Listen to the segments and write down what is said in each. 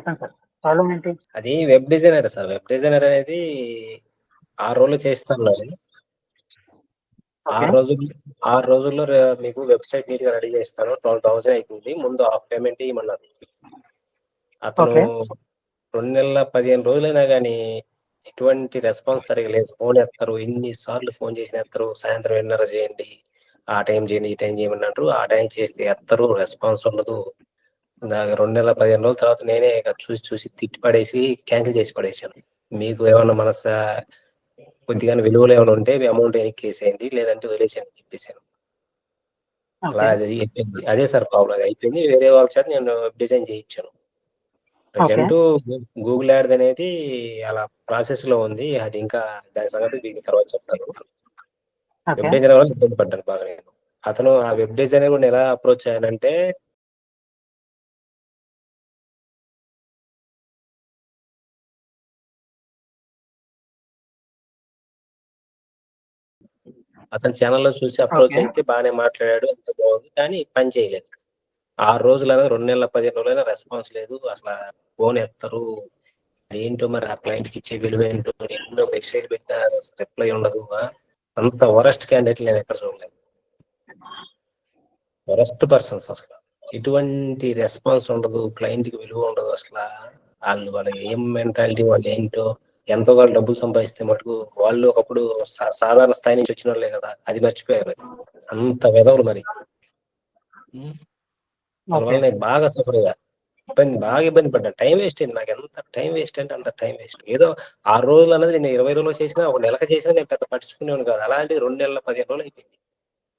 చెప్పండి sir. Problem ఏంటి? అది web designer sir. Web designer అనేది 6 రోజులు చేస్తాను. 6 రోజుల్లో మీకు వెబ్సైట్ నీట్ గా రెడీ చేస్తాను. 12,000 అవుతుంది. ముందు హాఫ్ పేమెంట్ ఇవ్వమన్నారు. అతను 2 నెలల 15 రోజులైనా కానీ ఎటువంటి రెస్పాన్స్ సరిగా లేదు. ఫోన్ ఎత్తరు. ఎన్నిసార్లు ఫోన్ చేసిన ఎత్తరు. సాయంత్రం 8:30 చేయండి, ఆ టైం చేయండి, ఈ టైం చేయమన్నట్టు. ఆ టైం చేస్తే ఎత్తరు, రెస్పాన్స్ ఉండదు. 2 నెలల 15 రోజుల తర్వాత నేనే చూసి తిట్టి పడేసి క్యాన్సిల్ చేసి పడేసాను. మీకు ఏమన్నా కొద్దిగా విలువలు ఏమైనా ఉంటే అమౌంట్ ఎక్కేసేయండి, లేదంటే వదిలేసేయండి అని చెప్పేసాను. అలా అది అయిపోయింది. అదే సార్ ప్రాబ్లం. అది అయిపోయింది. వేరే వాళ్ళ చేత నేను డిజైన్ చేయించాను. ప్రజెంట్ గూగుల్ యాడ్ అనేది అలా ప్రాసెస్ లో ఉంది. అది ఇంకా దాని సంగతి మీకు తర్వాత చెప్తాను. వెబ్ డిజైనర్ వల్ల ఇబ్బంది పడ్డాను బాగా నేను. అతను ఆ వెబ్ డిజైనర్ కూడా ఎలా అప్రోచ్ అయ్యానంటే, అతని ఛానల్లో చూసి అప్రోచ్ అయితే బాగానే మాట్లాడాడు, అంత బాగుంది, కానీ పని చేయలేదు. 6 రోజులైనా 2 నెలల 15 రోజులైనా రెస్పాన్స్ లేదు. అసలు ఫోన్ ఎత్తరు. ఏంటో మరి ఆ క్లయింట్కి ఇచ్చే విలువ ఏంటో, ఎన్నో మెసేజ్ పెట్టినా రిప్లై ఉండదు. అంత వరస్ట్ క్యాండిడేట్ నేను ఎక్కడ చూడలేదు. వరస్ట్ పర్సన్స్ అసలు. ఎటువంటి రెస్పాన్స్ ఉండదు, క్లయింట్కి విలువ ఉండదు. అసలు వాళ్ళ ఏం మెంటాలిటీ, వాళ్ళు ఏంటో, ఎంతో వాళ్ళు డబ్బులు సంపాదిస్తే మటుకు వాళ్ళు ఒకప్పుడు సాధారణ స్థాయి నుంచి వచ్చిన వాళ్ళే కదా, అది మర్చిపోయారు. అంత వెదవులు మరి. అందువల్ల నేను బాగా సఫర్ అయ్యా. బాగా ఇబ్బంది పడ్డా. టైం వేస్ట్ అయింది నాకు. ఎంత టైం వేస్ట్ అంటే అంత టైం వేస్ట్. ఏదో 6 రోజులు అన్నది నేను 20 రోజులు చేసినా, 1 నెలకి చేసినా నేను పెద్ద పట్టించుకునేవాడు కాదు. అలాంటి 2 నెలల 15 రోజులు అయిపోయింది.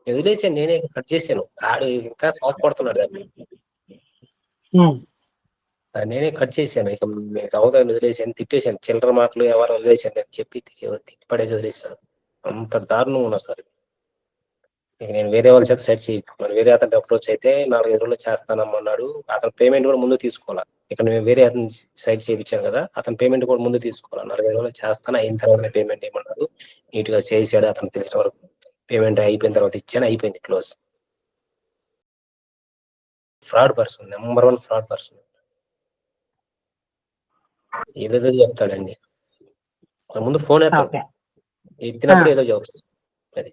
వదిలేసాను, నేనే కట్ చేశాను. ఆడు ఇంకా సాఫ్ కొడుతున్నాడు దాన్ని. నేనే కట్ చేశాను. ఇక అవుతాను వదిలేసాను, తిట్టేశాను. చిల్లర మాటలు ఎవరు వదిలేసాను నేను చెప్పి తిట్టి పడేసి వదిలేసాను. అంత దారుణం ఉన్నా సార్. ఇక నేను వేరే వాళ్ళ చేత సెట్ చేయించుకున్నాను. వేరే అతను అప్రోచ్ అయితే 4-5 రోజులు చేస్తానమ్మన్నాడు. అతను పేమెంట్ కూడా ముందు తీసుకోవాలా. ఇక్కడ నేను వేరే అతను సైట్ చేయించాను కదా, అతను పేమెంట్ కూడా ముందు తీసుకోవాలి. 4-5 రోజులు చేస్తాను, అయిన తర్వాత పేమెంట్ ఏమన్నాడు. నీట్ గా చేసాడు. అతను తెలిసిన వరకు పేమెంట్ అయిపోయిన తర్వాత ఇచ్చాను, అయిపోయింది, close. Fraud person, number 1 fraud person. ఏదేదో చెప్తాడండి. ముందు ఫోన్ ఎత్తినప్పుడు ఏదో చెప్తాడు. అది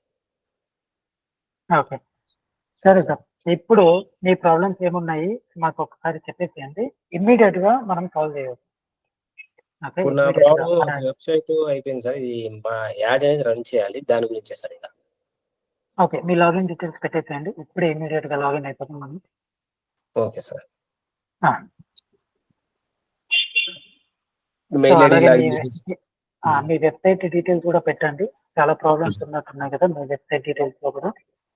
సరే సార్, ఇప్పుడు మీ ప్రాబ్లమ్స్ ఏమున్నాయి మాకు ఒకసారి చెప్పేసేయండి. ఇమ్మీడియట్ గా మనం సాల్వ్ చేయవచ్చు. ఇప్పుడు నా ప్రాబ్లం వెబ్సైట్ అయిపోయింది సార్. ఇది మా యాడ్ అనేది రన్ చేయాలి, దాని గురించే సార్. ఇంకా మీ లాగిన్ డీటెయిల్స్ పెట్టేసేయండి. ఇప్పుడే ఇమ్మీడియట్ గా లాగిన్ అయిపోతుంది మనం. Okay sir. మీ వెబ్సైట్ డీటెయిల్స్ కూడా పెట్టండి. చాలా ప్రాబ్లమ్స్ ఉన్నట్టున్నాయి కదా మీ వెబ్సైట్ డీటెయిల్స్ లో కూడా.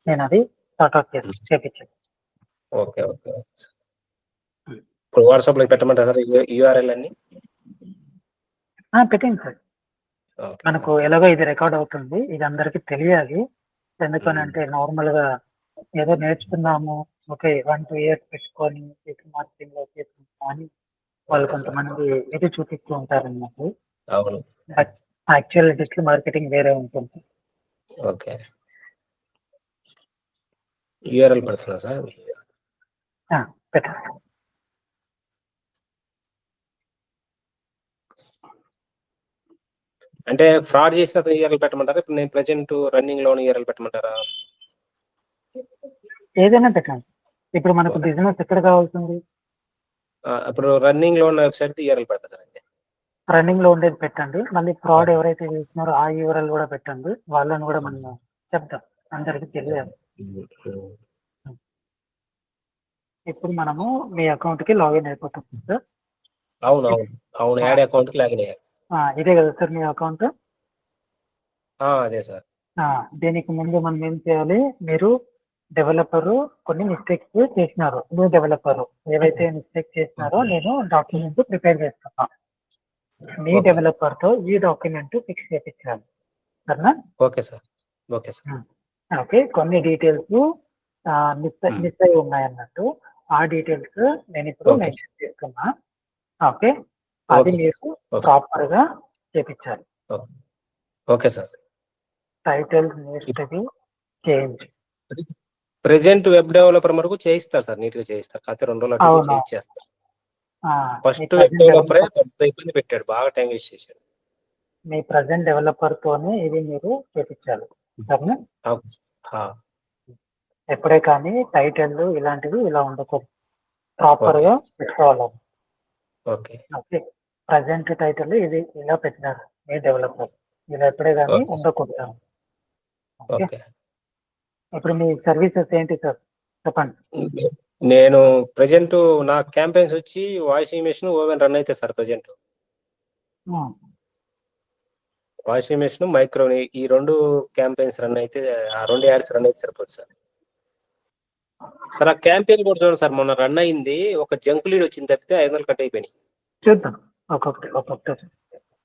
నేను అది సార్ట్అవుట్ చేపించాను. ఓకే. ఇప్పుడు వాట్సాప్ లో పెట్టమంటారా సార్ యూఆర్ఎల్ అన్ని? పెట్టండి సార్. మనకు ఎలాగో ఇది రికార్డ్ అవుతుంది, ఇది అందరికి తెలియాలి. ఎందుకని అంటే నార్మల్ గా ఏదో నేర్చుకున్నాము, ఓకే 1-2 ఇయర్స్ పెట్టుకొని మార్కెటింగ్ లో చేసుకుంటాం అని వాళ్ళు కొంతమంది ఇది చూపిస్తూ ఉంటారు అన్నట్టు. అవును, యాక్చువల్ డిజిటల్ మార్కెటింగ్ వేరే ఉంటుంది. ఓకే. యూఆర్ఎల్ పెడుతున్నా సార్. పెట్టండి. అంటే ఫ్రాడ్ చేసిన యూఆర్ఎల్ పెట్టమంటారా? ఇప్పుడు నేను ప్రెజెంట్ రన్నింగ్ లోని యూఆర్ఎల్ పెట్టమంటారా? ఏదైనా పెట్టండి. ఇప్పుడు మనకు బిజినెస్ ఎక్కడ కావాల్సింది? ఇప్పుడు రన్నింగ్ లో ఉన్న వెబ్సైట్ యూఆర్ఎల్ పెడతా సార్. అయితే రన్నింగ్ లో ఉండేది పెట్టండి. మళ్ళీ ఫ్రాడ్ ఎవరైతే చేస్తున్నారో ఆ యూఆర్ఎల్ కూడా పెట్టండి. వాళ్ళని కూడా మనం చెప్తాం, అందరికి తెలియాలి. ఇప్పుడు మనము మీ అకౌంట్ కి లాగిన్ అయిపోతాం సార్. అవును, యాడ్ అకౌంట్ కి లాగిన్ అయ్యారు. ఇదే కదా సార్ మీ అకౌంట్? అదే సార్. దీనికి ముందు మనం ఏం చేయాలి, మీరు డెవలపర్ కొన్ని మిస్టేక్స్ చేసినారు. న్యూ డెవలపర్ ఏవైతే మిస్టేక్ చేసినారో నేను డాక్యుమెంట్ ప్రిపేర్ చేస్తున్నా. మీ డెవలపర్ తో ఈ డాక్యుమెంట్ ఫిక్స్ చేయించాలి, సరేనా? Okay sir. కొన్ని డీటెయిల్స్ మిస్ అయి ఉన్నాయి అన్నట్టు. ఆ డీటెయిల్స్ నేను ఇప్పుడు మెన్షన్ చేస్తున్నా. అది మీరు ప్రాపర్ గా చేయించాలి. Okay sir. Title change. Present web developer వరకు చేయిస్తారు సార్, నీట్ గా చేయిస్తారు. కాకపోతే 2 రోజులు చేయిస్తారు. ఫస్ట్ వెబ్ డెవలపరే పెద్ద ఇబ్బంది పెట్టాడు, బాగా టైం వేస్ట్ చేశాడు. మీ ప్రజెంట్ డెవలపర్ తోనే ఇది మీరు చేపించాలి సరేనా. ఎప్పుడే కానీ టైటిల్ ఇలాంటివి ఇలా ఉండకూడదు, ప్రాపర్ గా పెట్టుకోవాలి. ఓకే ఓకే, ప్రజెంట్ టైటిల్ ఇది ఇలా పెట్టినారు మీ డెవలపర్, ఇలా ఎప్పుడే కానీ ఉండకూడదు. ఓకే, ఇప్పుడు మీ సర్వీసెస్ ఏంటి సార్ చెప్పండి. నేను ప్రెజెంట్ నా క్యాంపెయిన్స్ వచ్చి వాషింగ్ మెషిన్, ఓవెన్ రన్ అయితే sir. Present washing machine, micro, ఈ 2 క్యాంపెయిన్స్ రన్ అయితే, ఆ 2 యాడ్స్ రన్ అయితే సరిపోతుంది సార్. సార్ ఆ క్యాంపెయిన్ కూడా చూడండి సార్, మొన్న రన్ అయింది, ఒక జంక్ లీడ్ వచ్చింది తప్పితే 500 కట్ అయిపోయినాయి. చూద్దాం ఒక్కొక్కటి.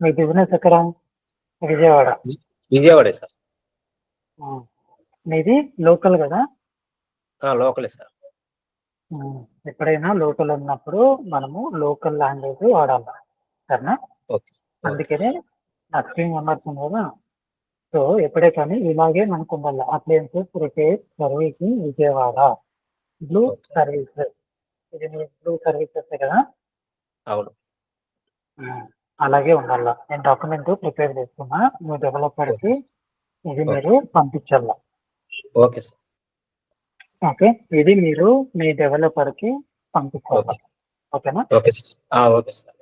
మీ బిజినెస్ ఎక్కడ? విజయవాడ. విజయవాడే సార్. మీది లోకల్ కదా? లోకలే సార్. ఎప్పుడైనా లోకల్ ఉన్నప్పుడు మనము లోకల్ లాంగ్వేజ్ వాడాలి సరేనా. అందుకనే నా స్క్రీన్ కనబడుతుంది కదా, సో ఎప్పుడే కానీ ఇలాగే మనకు ఉండాలి. Appliances repair servicing Vijayawada, blue service. ఇది మీ బ్లూ సర్వీసెస్ కదా? అవును. అలాగే ఉండాలి. నేను డాక్యుమెంట్ ప్రిపేర్ చేసుకున్నా, మీ డెవలపర్కి ఇది మీరు పంపించాల. Okay sir. ఓకే, ఇది మీరు మీ డెవలపర్కి పంపించాలి. ఓకేనా? Okay sir. Okay sir.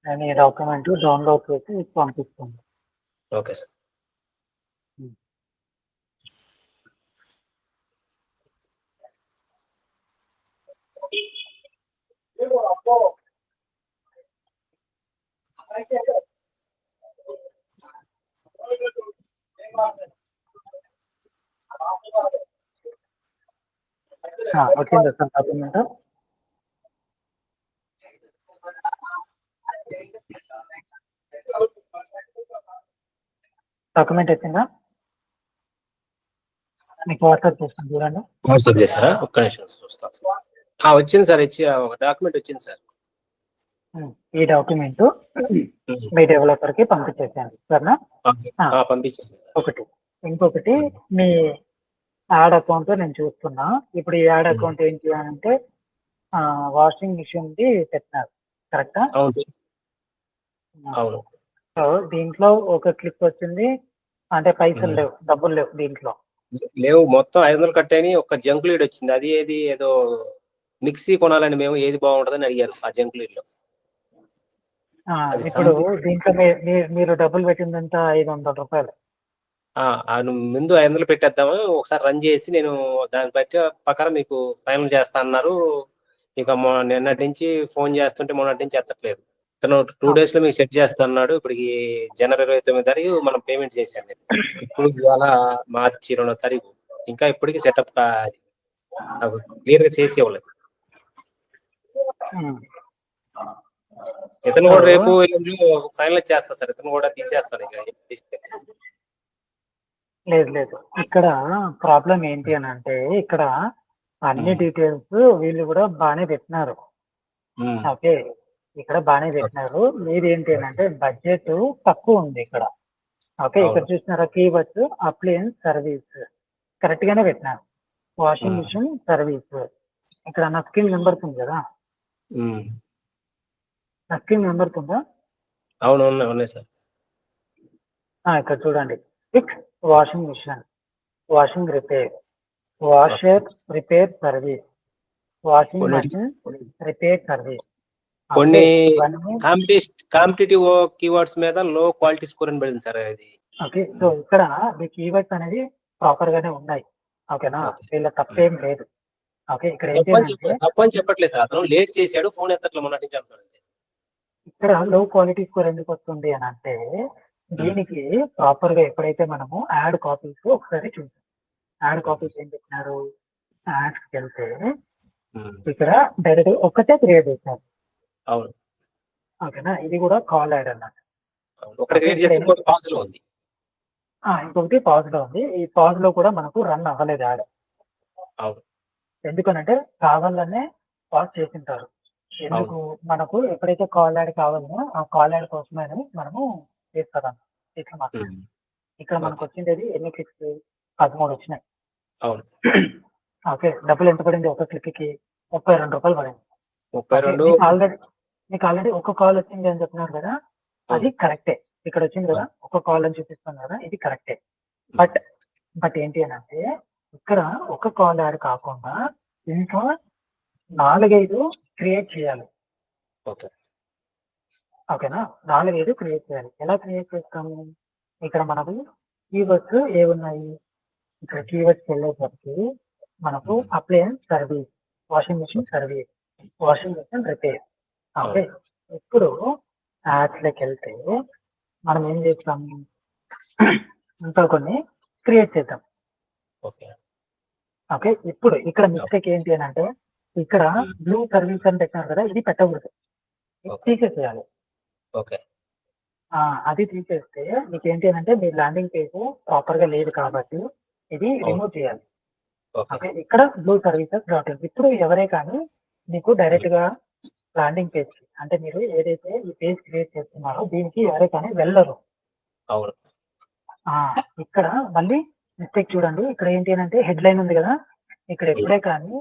నేను ఈ డాక్యుమెంట్ డౌన్లోడ్ చేసి పంపిస్తాను. Okay sir. వచ్చింది సార్ డాక్యుమెంట్. డాక్యుమెంట్ వచ్చిందా? మీకు వాట్సాప్ చేస్తాను చూడండి. వాట్సాప్ చేశారా? ఒక్క నిమిషం చూస్తాను. వచ్చింది సార్, ఒక డాక్యుమెంట్ వచ్చింది సార్. ఈ డాక్యుమెంట్ మీ డెవలపర్కి పంపించేసాను సరేనా. పంపించేసాను. ఇంకొకటి మీ యాడ్ అకౌంట్ నేను చూస్తున్నా. ఇప్పుడు ఈ యాడ్ అకౌంట్ ఏంటి అని అంటే వాషింగ్ మిషన్ ది పెట్టినారు కరెక్టా? అవును. సో దీంట్లో ఒక క్లిక్ వచ్చింది అంటే పైసలు లేవు, డబ్బులు లేవు దీంట్లో. లేవు, మొత్తం 500 కట్ అయినాయి. ఒక జంక్ లీడ్ వచ్చింది, అది ఏదో మిక్సీ కొనాలని మేము, ఏది బాగుంటుందని అడిగారు ఆ జంక్ లీడ్ లో. ఇప్పుడు దీంట్లో మీరు డబ్బులు పెట్టిందంతా 500 రూపాయలు. ముందు 500 పెట్టేద్దాము, ఒకసారి రన్ చేసి నేను దాని బట్టి ప్రకారం మీకు ఫైనల్ చేస్తా అన్నారు. ఇక నిన్నటి నుంచి ఫోన్ చేస్తుంటే మొన్నటి నుంచి ఎత్తట్లేదు. తను 2 days లో మీకు సెట్ చేస్తా అన్నాడు. ఇప్పటికి జనవరి 29వ తారీఖు మనం పేమెంట్ చేశాను. ఇప్పుడు ఇవాళ మార్చి 2వ తారీఖు, ఇంకా ఇప్పటికి సెటప్ నాకు క్లియర్ గా చేసి ఇవ్వలేదు. ఇతను కూడా రేపు ఫైనల్ చేస్తా సార్, ఇతను కూడా తీసేస్తాను. ఇక లేదు, ఇక్కడ ప్రాబ్లం ఏంటి అని అంటే, ఇక్కడ అన్ని డీటెయిల్స్ వీళ్ళు కూడా బాగానే పెట్టినారు. ఓకే, ఇక్కడ బాగానే పెట్టినారు. మీది ఏంటి అని అంటే బడ్జెట్ తక్కువ ఉంది ఇక్కడ. ఓకే, ఇక్కడ చూసినారా కీవర్డ్స్ అప్లయన్స్ సర్వీస్ కరెక్ట్ గానే పెట్టినారు. వాషింగ్ మిషన్ సర్వీస్, ఇక్కడ నా స్క్రీన్ కనబడుతుంది కదా? నా స్క్రీన్ కనబడుతుందా? అవును, ఉన్నాయి సార్. ఇక్కడ చూడండి, fix washing machine, washing repair, washer repair service, washing machine repair service. కొన్ని కాంపిటేటివ్ కీవర్డ్స్ మీద లో క్వాలిటీ స్కోర్ అని పడింది సార్ అది. ఓకే, సో ఇక్కడ మీ కీవర్డ్స్ అనేది ప్రాపర్ గానే ఉన్నాయి. ఓకేనా, వీళ్ళ తప్పేం లేదు. ఓకే, ఇక్కడ తప్పని చెప్పట్లేదు సార్, అతను లేట్ చేశాడు, ఫోన్ ఎత్తట్లేదు మొన్నటి నుంచి అంటున్నాడు. ఇక్కడ లో క్వాలిటీ స్కోర్ ఎందుకు వస్తుంది అని అంటే, దీనికి ప్రాపర్ గా ఎప్పుడైతే మనము యాడ్ కాపీస్ ఒకసారి చూసాం, యాడ్ కాపీస్ ఏం పెట్టినారు, యాడ్స్కి వెళ్తే ఇక్కడ డైరెక్ట్ ఒక్కటే క్రియేట్ చేశారు. అవును, ఓకేనా, ఇది కూడా కాల్ యాడ్ అన్నమాట. ఇంకొకటి పాజ్ లో ఉంది. ఈ పాజ్ లో కూడా మనకు రన్ అవ్వలేదు యాడ్. ఎందుకనంటే కావాలనే పాజ్ చేసింటారు. ఎందుకు మనకు ఎప్పుడైతే కాల్ యాడ్ కావాలనో ఆ కాల్ యాడ్ కోసమే మనము చేస్తాం. ఇట్లా మాత్రం ఇక్కడ మనకు వచ్చింది ఎన్ని క్లిక్స్? 13 వచ్చినాయి. ఓకే. డబ్బులు ఎంత పడింది ఒక క్లిక్‌కి? రూ. 32 పడింది. ఓకే. 32 మీకు ఆల్రెడీ ఒక కాల్ వచ్చింది అని చెప్పినారు కదా! అది కరెక్టే. ఇక్కడ వచ్చింది కదా! ఒక కాల్ అని చూపిస్తుంది కదా! ఇది కరెక్టే. బట్, ఏంటి అనంటే ఇక్కడ ఒక కాల్ యాడ్ కాకుండా ఇంకా 4, 5 క్రియేట్ చేయాలి. ఓకే. ఓకేనా? 4, 5 క్రియేట్ చేయాలి. ఎలా క్రియేట్ చేస్తాము? ఇక్కడ మనకు కీవర్డ్స్ ఏవున్నాయి? ఇక్కడ కీవర్డ్స్‌కెళ్ళేసరికి మనకు appliance service, washing machine service, washing machine repair. Okay. ఇప్పుడు యాడ్స్‌లోకెళ్తే మనం ఏం చేస్తాము? ఇంకా కొన్ని క్రియేట్ చేద్దాం. ఓకే. ఓకే. ఇప్పుడు ఇక్కడ మిస్టేక్ ఏంటి అనంటే ఇక్కడ బ్లూ సర్వీస్ అని పెట్టినారు కదా! ఇది పెట్టకూడదు. ఇది ఓకే. తీసేసేయాలి. ఓకే. అది తీసేస్తే మీకేంటి అనంటే మీ ల్యాండింగ్ పేజ్ ప్రాపర్‌గా లేదు కాబట్టి ఇది రిమూవ్ చేయాలి. ఓకే. ఓకే. ఇక్కడ బ్లూ సర్వీసెస్ డాట్ ఇన్. ఇప్పుడు ఎవరే కానీ మీకు డైరెక్ట్‌గా ల్యాండింగ్ పేజ్‌కి అంటే మీరు ఏదైతే ఈ పేజ్ క్రియేట్ చేస్తున్నారో దీనికి ఎవరే కానీ వెళ్ళరు. అవును. ఇక్కడ మళ్ళీ మిస్టేక్ చూడండి. ఇక్కడ ఏంటి అనంటే హెడ్‌లైన్ ఉంది కదా! ఇక్కడ ఎప్పుడే కానీ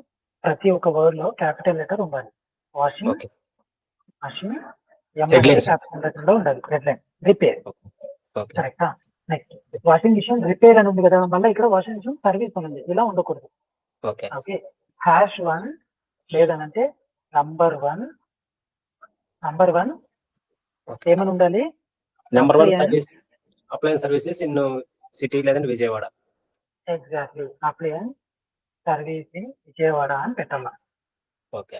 ప్రతి ఒక్క వర్డ్‌లో క్యాపిటల్ లెటర్ ఉండాలి. Washing okay. MI Headlines. Capital లెటర్‌లో ఉండాలి. Headline repair. ఓకే. కరెక్టా? నెక్స్ట్ వాషింగ్ మిషన్ రిపేర్ అని ఉంది కదా! మళ్ళీ ఇక్కడ వాషింగ్ మిషన్ సర్వీస్ అని ఉంది. ఇలా ఉండకూడదు. ఓకే. ఓకే. #1 లేదనంటే నంబర్ 1 ఓకే. ఏమని ఉండాలి? Number 1 Appliance. Service appliance services in city లేదంటే Vijayawada. Exactly. Appliance service in Vijayawada అని పెట్టాల. ఓకే.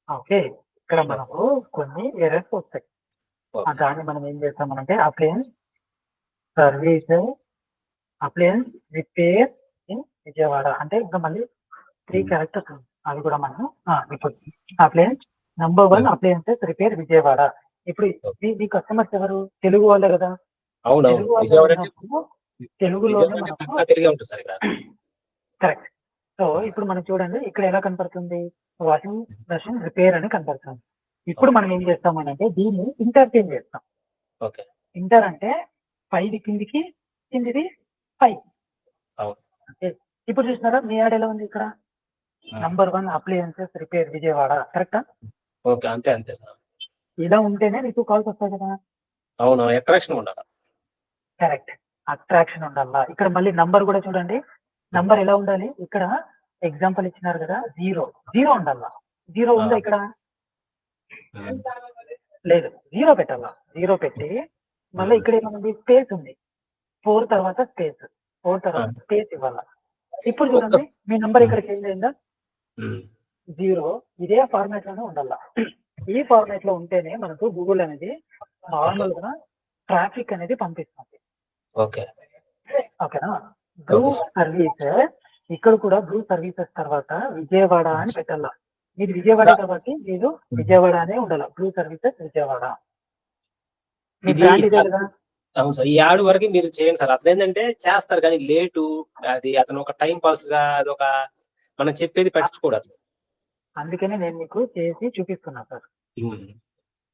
ఓకే. ఇక్కడ మనకు కొన్ని ఎర్రర్స్ వస్తాయి. ఓకే. దాన్ని మనం ఏం చేస్తామనంటే appliance service, appliance repair in Vijayawada అంటే ఇంకా మళ్ళీ 3 క్యారెక్టర్స్ ఉన్నాయి. అవి కూడా మనం ఇప్పుడు appliance number 1 appliances repair Vijayawada. ఇప్పుడు మీ కస్టమర్స్ ఎవరు? తెలుగు వాళ్ళే కదా! అవునవును. తెలుగు వాళ్ళు విజయవాడ అంటే ఉన్నప్పుడు తెలుగులోనే విజయవాడ అంటే మనకు పక్కా తెలుగే ఉంటుంది సార్ ఇక్కడ. కరెక్ట్. సో ఇప్పుడు మనం చూడండి ఇక్కడ ఎలా కనపడుతుంది? వాషింగ్ మెషిన్ రిపేర్ అని కనపడుతుంది. ఇప్పుడు మనం ఏం చేస్తామనంటే దీన్ని ఇంటర్చేంజ్ చేస్తాం. ఓకే. ఇంటర్ అంటే పైది కిందికి, కిందిది పైకి. అవును. ఓకే. ఇప్పుడు చూసినారా మీ యాడ్ ఎలా ఉంది ఇక్కడ? Number 1 appliances repair Vijayawada. కరెక్టా? ఓకే. అంతే సార్. ఇలా ఉంటేనే మీకు కాల్స్ వస్తాయి కదా! అవును. అట్రాక్షన్ ఉండాలి. కరెక్ట్. అట్రాక్షన్ ఉండాలా. ఇక్కడ మళ్ళీ నంబర్ కూడా చూడండి. నంబర్ ఎలా ఉండాలి? ఇక్కడ ఎగ్జాంపుల్ ఇచ్చినారు కదా! 0 ఉండాలా. 0 ఉందా ఇక్కడ? లేదు. 0 పెట్టాలా. 0 పెట్టి మళ్ళీ ఇక్కడ ఏముంది? స్పేస్ ఉంది. 4 తర్వాత స్పేస్. 4 తర్వాత స్పేస్ ఇవ్వాలా. ఇప్పుడు చూడండి మీ నంబర్ ఇక్కడ చేంజ్ అయిందా? 0 ఇదే ఫార్మాట్ లోనే ఉండాలా. ఈ ఫార్మాట్ లో ఉంటేనే మనకు గూగుల్ అనేది నార్మల్ గా ట్రాఫిక్ అనేది పంపిస్తుంది. ఓకే. ఓకేనా? బ్లూ సర్వీస్ ఇక్కడ కూడా బ్లూ సర్వీసెస్ తర్వాత విజయవాడ అని పెట్టాల. మీరు విజయవాడ కాబట్టి మీరు విజయవాడ అనే ఉండాలి. Blue services Vijayawada. మీ ఇది బ్రాండ్ ఇదే కదా? అవును సార్. ఈ యాడ్ వరకు మీరు చేయండి సార్. అతనేంటంటే చేస్తారు కానీ లేటు అది అతను ఒక టైం పాస్ గా అదొక మనం చెప్పేది పట్టించుకోడు. అందుకనే నేను మీకు చేసి చూపిస్తున్నా సార్.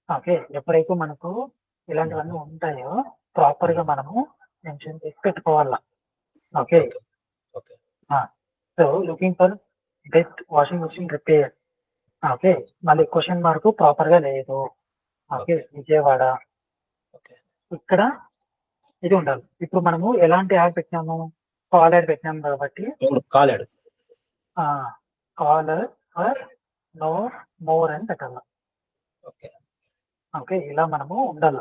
ఓకే. ఎప్పుడైతే మనకు ఇలాంటివన్నీ ఉంటాయో ప్రాపర్ గా మనము మెన్షన్ చేసి పెట్టుకోవాలా. Okay. Okay. So looking for best washing machine repair. Okay. మళ్ళీ క్వశ్చన్ మార్క్ ప్రాపర్ గా లేదు. ఓకే. విజయవాడ. ఓకే. ఇక్కడ ఇది ఉండాలి. ఇప్పుడు మనము ఎలాంటి యాడ్ పెట్టినాము? కాల్ యాడ్ పెట్టినాము కాబట్టి call ad. Caller for no more అని పెట్టాలి. ఓకే. ఓకే. ఇలా మనము ఉండాల.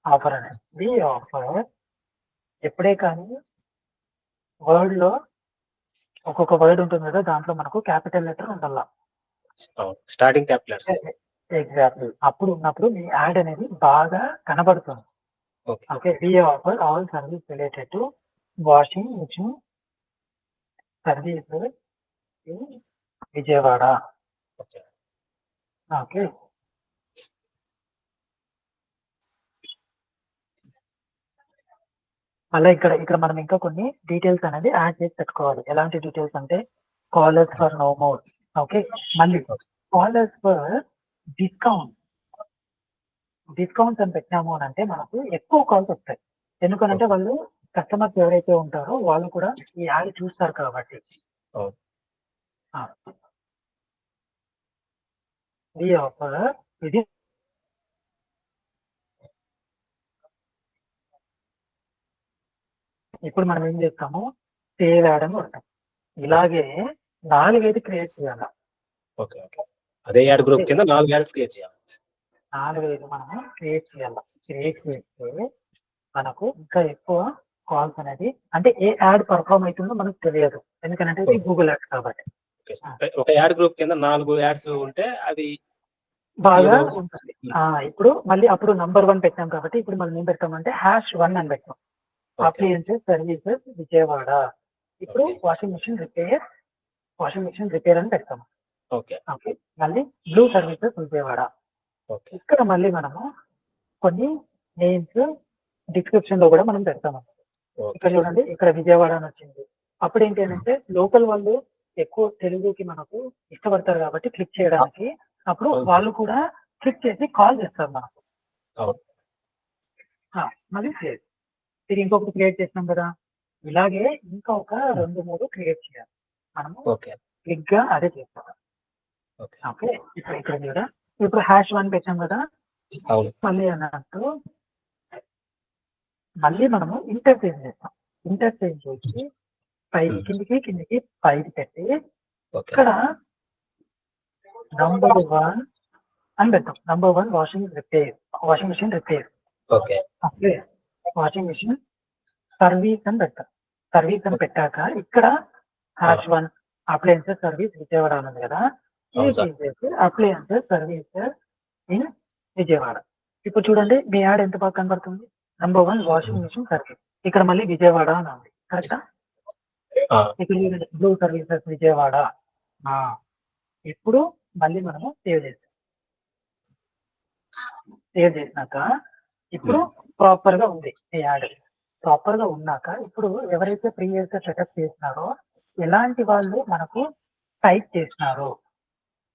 ఆఫర్ అనేది ఆఫర్ ఎప్పుడే కానీ వర్డ్ లో ఒక్కొక్క వర్డ్ ఉంటుంది కదా! దాంట్లో మనకు క్యాపిటల్ లెటర్ ఉండాల. Starting capital letters. ఎగ్జాక్ట్‌లీ. అప్పుడు ఉన్నప్పుడు మీ యాడ్ అనేది బాగా కనబడుతుంది. Okay. We offer all service related to washing machine service in Vijayawada. Okay. మళ్ళీ ఇక్కడ మనం ఇంకా కొన్ని డీటెయిల్స్ అనేది యాడ్ చేసి పెట్టుకోవాలి. ఎలాంటి డీటెయిల్స్ అంటే callers for no more. Okay. మళ్ళీ కాలర్స్ ఫర్ డిస్కౌంట్స్ అని పెట్టినాము అని అంటే మనకు ఎక్కువ కాల్స్ వస్తాయి. ఎందుకనంటే వాళ్ళు కస్టమర్స్ ఎవరైతే ఉంటారో వాళ్ళు కూడా ఈ యాడ్ చూస్తారు కాబట్టి. అవును. ఈ ఆఫర్ ఇది ఇప్పుడు మనం ఏం చేస్తాము, సేవ్ యాడ్ అని కొడతాం. ఇలాగే 4 క్రియేట్ చేయాలి. ఓకే. అదే యాడ్ గ్రూప్ కింద 4 యాడ్ క్రియేట్ చేయాలి. 4 మనము క్రియేట్ చేయాలి. క్రియేట్ చేస్తే మనకు ఇంకా ఎక్కువ కాల్స్ అనేది, అంటే ఏ యాడ్ పర్ఫార్మ్ అవుతుందో మనకు తెలియదు, ఎందుకంటే ఇది గూగుల్ యాడ్స్ కాబట్టి. ఒక యాడ్ గ్రూప్ కింద 4 యాడ్స్ ఉంటే అది బాగా ఉంటుంది. ఇప్పుడు మళ్ళీ అప్పుడు నంబర్ 1 పెట్టాం కాబట్టి ఇప్పుడు మనం ఏం పెట్టామంటే #1 అని పెట్టాం. Appliances services Vijayawada. ఇప్పుడు వాషింగ్ మిషన్ రిపేర్ అని పెడతాము. ఓకే. మళ్ళీ బ్లూ సర్వీసెస్ విజయవాడ. ఇక్కడ మళ్ళీ మనము కొన్ని నేమ్స్ డిస్క్రిప్షన్ లో కూడా మనం పెడతాము. ఇక్కడ చూడండి, ఇక్కడ విజయవాడ అని వచ్చింది. అప్పుడు ఏంటి అంటే లోకల్ వాళ్ళు ఎక్కువ తెలుగుకి మనకు ఇష్టపడతారు కాబట్టి క్లిక్ చేయడానికి, అప్పుడు వాళ్ళు కూడా క్లిక్ చేసి కాల్ చేస్తారు మనకు. మళ్ళీ సేవ్. ఇది ఇంకొకటి క్రియేట్ చేసినాం కదా, ఇలాగే ఇంకా ఒక 2-3 క్రియేట్ చేయాలి మనము. క్లిక్ గా అదే చేస్తాం. ఓకే. ఇక్కడ కూడా ఇప్పుడు #1 పెట్టాం కదా, మళ్ళీ అన్నట్టు మళ్ళీ మనము ఇంటర్చేంజ్ చేస్తాం. ఇంటర్చేంజ్ చేసి కిందికి పైకి పెట్టి ఇక్కడ #1 అని పెడతాం. #1 washing machine repair. Okay. Washing machine service అని పెడతాం. సర్వీస్ అని పెట్టాక ఇక్కడ #1 అప్లయన్సెస్ సర్వీస్ విజయవాడ అన్నది కదా, ఇది తీసేసి అప్లయన్సెస్ సర్వీసెస్ ఇన్ విజయవాడ. ఇప్పుడు చూడండి మీ యాడ్ ఎంత బాగా కనబడుతుంది. #1 వాషింగ్ మిషన్ సర్వీస్, ఇక్కడ మళ్ళీ విజయవాడ అని ఉంది, కరెక్టా? ఇక్కడ చూడండి బ్లూ సర్వీసెస్ విజయవాడ. ఇప్పుడు మళ్ళీ మనము సేవ్ చేసినాక ఇప్పుడు ప్రాపర్ గా ఉంది ఈ యాడ్. ప్రాపర్ గా ఉన్నాక ఇప్పుడు ఎవరైతే ప్రీవియస్ గా సెటప్ చేసినారో ఎలాంటి వాళ్ళు మనకు టైప్ చేసినారు,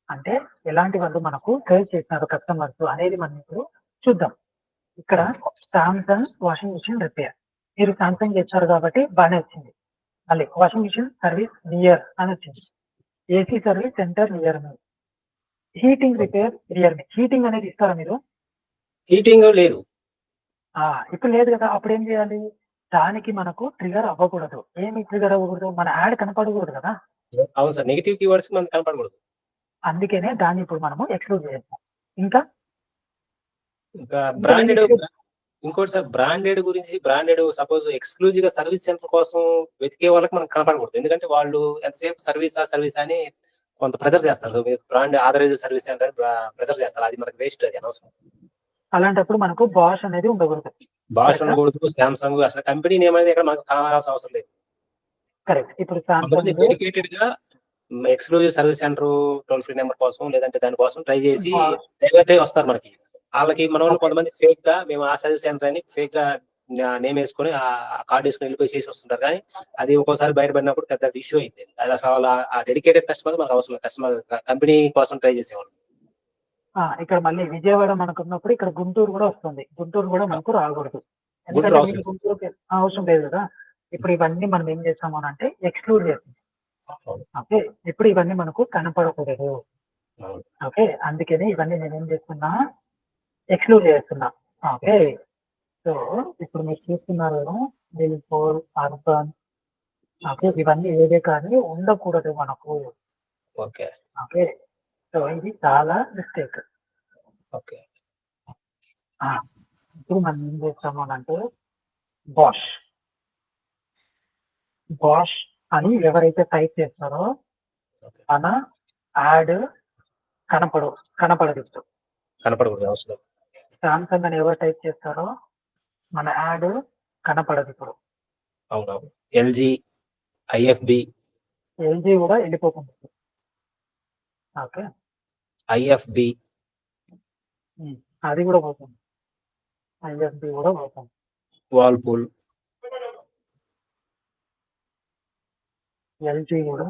అంటే ఎలాంటి వాళ్ళు మనకు సేవ్ చేసినారు కస్టమర్స్ అనేది మనం ఇప్పుడు చూద్దాం. ఇక్కడ సామ్సంగ్ వాషింగ్ మిషన్ రిపేర్, మీరు సామ్సంగ్ చేస్తారు కాబట్టి బాగానే వచ్చింది. మళ్ళీ వాషింగ్ మిషన్ సర్వీస్ నియర్ అని వచ్చింది. ఏసీ సర్వీస్ సెంటర్ నియర్ మీ. హీటింగ్ రిపేర్ నియర్ మీ. హీటింగ్ అనేది ఇస్తారా మీరు? హీటింగ్ లేదు. ఇప్పుడు లేదు కదా, అప్పుడు ఏం చేయాలి, దానికి మనకు ట్రిగర్ అవ్వకూడదు. ఏమి ట్రిగర్ అవ్వకూడదు, మన యాడ్ కనపడకూడదు కదా. అవును సార్, నెగిటివ్ కీవర్డ్స్ మనకు కనపడకూడదు. అందుకనే దాన్ని ఇప్పుడు మనము ఎక్స్క్లూడ్ చేస్తాం. ఇంకా బ్రాండెడ్, ఇంకోటి సార్ బ్రాండెడ్ గురించి, బ్రాండెడ్ సపోజ్ ఎక్స్క్లూజివ్ గా సర్వీస్ సెంటర్ కోసం వెతికే వాళ్ళకి మనకు కనపడకూడదు, ఎందుకంటే వాళ్ళు ఎంతసేపు సర్వీస్ అని కొంత ప్రెజర్ చేస్తారు. Brand authorised service centre pressure చేస్తారు, అది మనకు వేస్ట్, అది అనవసరం. అలాంటప్పుడు మనకు బాష్ అనేది ఉండకూడదు. బాష్ ఉండకూడదు, సామ్సంగ్, అసలు కంపెనీ నేమ్ అనేది ఇక్కడ మనకు కావాల్సిన అవసరం లేదు. కరెక్ట్. ఇప్పుడు సామ్సంగ్ డెడికేటెడ్ గా exclusive service centre toll free number కోసం లేదంటే దానికోసం ట్రై చేసి డైవర్ట్ అయ్యి వస్తారు మనకి. వాళ్ళకి మన వాళ్ళు కొంతమంది ఫేక్ గా మేము ఆ సర్వీస్ సెంటర్ అని ఫేక్ గా నేమ్ వేసుకొని ఆ కార్డు వేసుకుని వెళ్ళిపోయి చేసి వస్తుంటారు, కానీ అది ఒక్కోసారి బయటపడినప్పుడు పెద్ద ఇష్యూ అయింది. అది అసలు ఆ డెడికేటెడ్ కస్టమర్ మనకు అవసరం, కస్టమర్ కంపెనీ కోసం ట్రై చేసేవాళ్ళు. ఇక్కడ మళ్ళీ విజయవాడ మనకు ఉన్నప్పుడు ఇక్కడ గుంటూరు కూడా వస్తుంది. గుంటూరు కూడా మనకు రాకూడదు, ఎందుకంటే గుంటూరుకి అవసరం లేదు కదా. ఇప్పుడు ఇవన్నీ మనం ఏం చేస్తాము అని అంటే ఎక్స్క్లూడ్ చేస్తాం. ఓకే. ఇప్పుడు ఇవన్నీ మనకు కనపడకూడదు. ఓకే, అందుకని ఇవన్నీ నేను ఏం చేస్తున్నా, ఎక్స్క్లూడ్ చేస్తున్నా. ఓకే. సో ఇప్పుడు మీరు చూస్తున్నారు బిల్ఫోర్, అర్బన్. ఓకే, ఇవన్నీ ఏదే కానీ ఉండకూడదు మనకు. ఓకే. సో ఇది చాలా మిస్టేక్. ఓకే. ఇప్పుడు మనం ఏం చేస్తాము అంటే బాష్ అని ఎవరైతే టైప్ చేస్తారో మన యాడ్ కనపడదు. అవసరం. సామ్సంగ్ అని ఎవరు టైప్ చేస్తారో మన యాడ్ కనపడదు ఇప్పుడు. అవునవును. LG, IFB. ఎల్జీ కూడా వెళ్ళిపోతుంది. ఓకే. ఐఎఫ్బి అది కూడా పోతుంది. ఐఎఫ్బి కూడా పోతుంది. వాల్పూల్, ఎల్జీ కూడా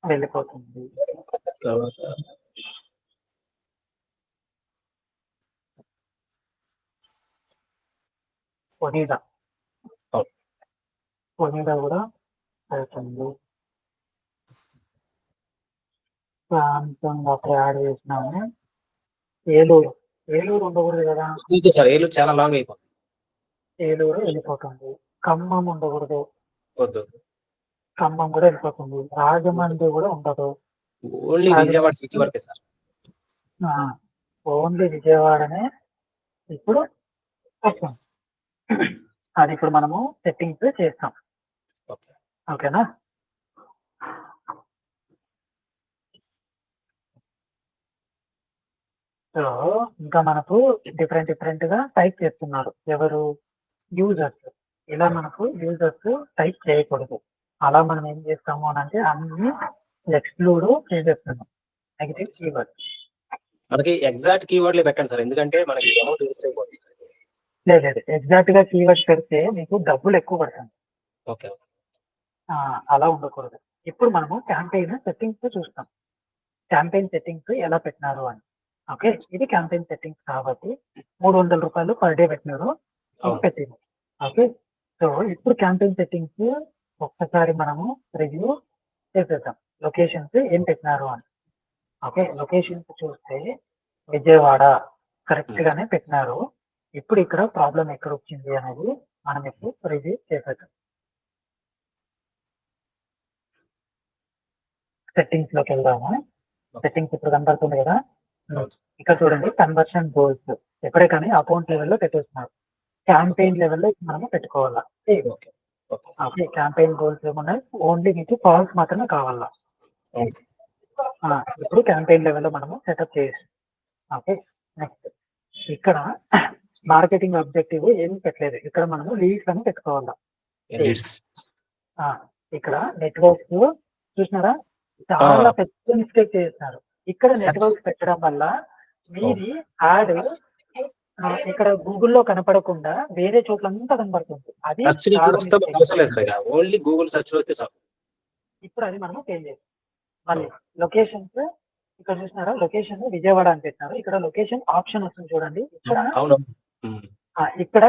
వెళ్ళిపోతుంది. ఒనిడా కూడా అవుతుంది. సామ్సంగ్ అక్కడ యాడ్ చేసినాము. ఏలూరు ఉండకూడదు కదా, వద్దు సార్, ఏలూరు చాలా లాంగ్ అయిపోతుంది. ఏలూరు వెళ్ళిపోతుంది. ఖమ్మం ఉండకూడదు, వద్దు. ఖమ్మం కూడా వెళ్ళిపోతుంది. రాజమండ్రి కూడా ఉండదు, ఓన్లీ విజయవాడ సిటీ వరకే సార్. ఓన్లీ విజయవాడనే ఇప్పుడు వస్తుంది. అది ఇప్పుడు మనము సెట్టింగ్స్ చేస్తాం. ఓకే, ఓకేనా. సో ఇంకా మనకు డిఫరెంట్ గా టైప్ చేస్తున్నారు ఎవరు, యూజర్స్. ఇలా మనకు యూజర్స్ టైప్ చేయకూడదు. అలా మనం ఏం చేస్తాము అని అంటే అన్ని ఎక్స్క్లూడ్ చేసేస్తున్నాం నెగిటివ్ కీవర్డ్. మనకి ఎగ్జాక్ట్ కీవర్డ్లే పెట్టండి సార్, ఎందుకంటే మనకి అమౌంట్ వేస్ట్ అయిపోతుంది సార్. లేదు, ఎగ్జాక్ట్ గా కీవర్డ్ పెడితే మీకు డబ్బులు ఎక్కువ పడుతుంది. ఓకే, అలా ఉండకూడదు. ఇప్పుడు మనము క్యాంపెయిన్ సెట్టింగ్స్ చూస్తాం. క్యాంపెయిన్ సెట్టింగ్స్ ఎలా పెట్టినారు అని. ఓకే, ఇది క్యాంపెయిన్ సెట్టింగ్స్ కాబట్టి 300 రూపాయలు పర్ డే పెట్టినారు, పెట్టింది. ఓకే, సో ఇప్పుడు క్యాంపెయిన్ సెట్టింగ్స్ ఒక్కసారి మనము రివ్యూ చేసేద్దాం. లొకేషన్స్ ఏం పెట్టినారు అని. ఓకే, లొకేషన్స్ చూస్తే విజయవాడ కరెక్ట్ గానే పెట్టినారు. ఇప్పుడు ఇక్కడ ప్రాబ్లం ఎక్కడ వచ్చింది అనేది మనం ఇప్పుడు రివ్యూ చేసేద్దాం. సెట్టింగ్స్ లోకి వెళ్దాము. సెట్టింగ్స్ ఇప్పుడు కనబడుతుంది కదా, ఇక్కడ చూడండి కన్వర్షన్ గోల్స్. ఎప్పుడే కానీ అకౌంట్ లెవెల్లో పెట్టేస్తున్నారు, క్యాంపెయిన్ లెవెల్లో మనము పెట్టుకోవాలా. ఓకే, క్యాంపెయిన్ గోల్స్ ఏమున్నాయి, ఓన్లీ మీకు ఫాల్స్ మాత్రమే కావాలా. ఇప్పుడు క్యాంపెయిన్ లెవెల్లో మనము సెటప్ చేసి. ఓకే, నెక్స్ట్ ఇక్కడ మార్కెటింగ్ ఆబ్జెక్టివ్ ఏమి పెట్టలేదు, ఇక్కడ మనము లీడ్స్ అని పెట్టుకోవాలా. ఇక్కడ నెట్వర్క్స్ చూసినారా, చాలా పెద్ద మిస్టేక్ చేస్తున్నారు. ఇక్కడ నెట్వర్క్ పెట్టడం వల్ల మీది యాడ్ ఇక్కడ గూగుల్లో కనపడకుండా వేరే చోట్లంతా కనపడుతుంది. అది ఓన్లీ గూగుల్ సెర్చ్ చేస్తే చాలు. ఇప్పుడు అది మనం చేంజ్ చేస్తాం. మళ్ళీ లొకేషన్స్ ఇక్కడ చూసినారా, లొకేషన్ విజయవాడ అని పెట్టినారు. ఇక్కడ లొకేషన్ ఆప్షన్ వస్తుంది చూడండి. ఇక్కడ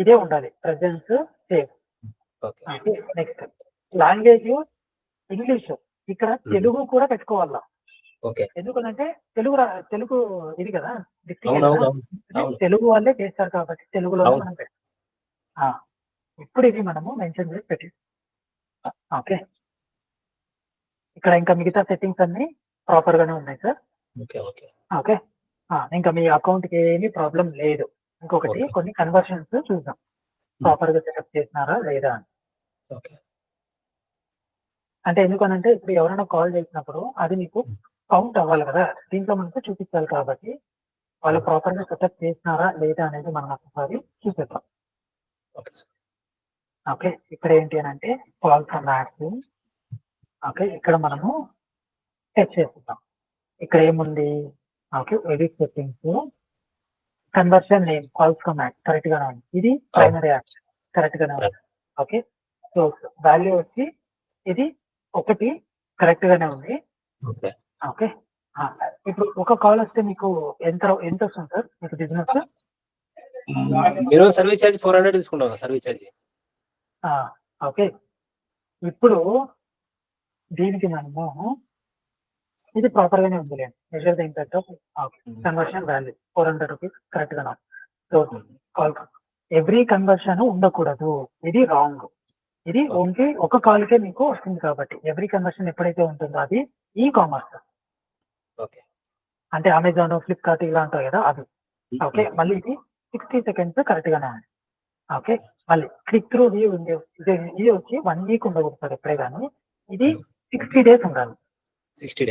ఇదే ఉండాలి, presence save. Next language English, ఇక్కడ తెలుగు కూడా పెట్టుకోవాలా. ఎందుకంటే తెలుగు ఇది కదా, తెలుగు వాళ్ళే చేస్తారు కాబట్టి తెలుగులో మనం పెట్టాం. ఇప్పుడు ఇది మనము మెన్షన్ చేసి పెట్టి. ఓకే, ఇక్కడ ఇంకా మిగతా సెట్టింగ్స్ అన్ని ప్రాపర్ గానే ఉన్నాయి సార్. ఓకే, ఇంకా మీ అకౌంట్ కి ఏమీ ప్రాబ్లం లేదు. ఇంకొకటి కొన్ని కన్వర్షన్స్ చూద్దాం, ప్రాపర్ గా సెటప్ చేసినారా లేదా అని. అంటే ఎందుకనంటే ఇప్పుడు ఎవరైనా కాల్ చేసినప్పుడు అది మీకు కౌంట్ అవ్వాలి కదా, దీంట్లో మనకు చూపించాలి కాబట్టి వాళ్ళు ప్రాపర్ గా సెటప్ చేసినారా లేదా అనేది మనం ఒకసారి చూసేద్దాం. ఓకే, ఇక్కడ ఏంటి అని అంటే కాల్ ఫ్రమ్ యాడ్స్. ఓకే, ఇక్కడ మనము సెట్ చేస్తున్నాం. ఇక్కడ ఏముంది, okay edit settings, conversion name calls from add correct గానే ఉంది. ఇది ప్రైమరీ యాడ్ కరెక్ట్ గానే ఉంది. ఓకే, సో వాల్యూ వచ్చి ఇది 1 కరెక్ట్ గానే ఉంది. ఓకే, ఇప్పుడు ఒక కాల్ వస్తే మీకు ఎంత వస్తుంది సార్ మీకు బిజినెస్? మీరు సర్వీస్ ఛార్జ్ 400 తీసుకుంటాం సర్వీస్ ఛార్జ్. ఓకే, ఇప్పుడు దీనికి మనము ఇది ప్రాపర్ గానే ఉంది లేండి. Measure the impact of conversion value 400 rupees correct గానే. సో కాల్ ఎవ్రీ కన్వర్షన్ ఉండకూడదు, ఇది రాంగ్. ఇది ఓన్లీ ఒక కాల్కే మీకు వస్తుంది కాబట్టి ఎవ్రీ కన్వర్షన్ ఎప్పుడైతే ఉంటుందో అది ఈ కామర్స్. అంటే అమెజాన్, ఫ్లిప్కార్ట్ ఇలా ఉంటాయి కదా అది. ఓకే, మళ్ళీ ఇది 60 సెకండ్స్ కరెక్ట్ గానే ఉంది. ఓకే, మళ్ళీ క్లిక్ త్రూ వ్యూ ఉంది, ఇది వచ్చి 1 వీక్ ఉండకూడదు ఎప్పుడే కానీ, ఇది 60 డేస్ ఉండాలి. 60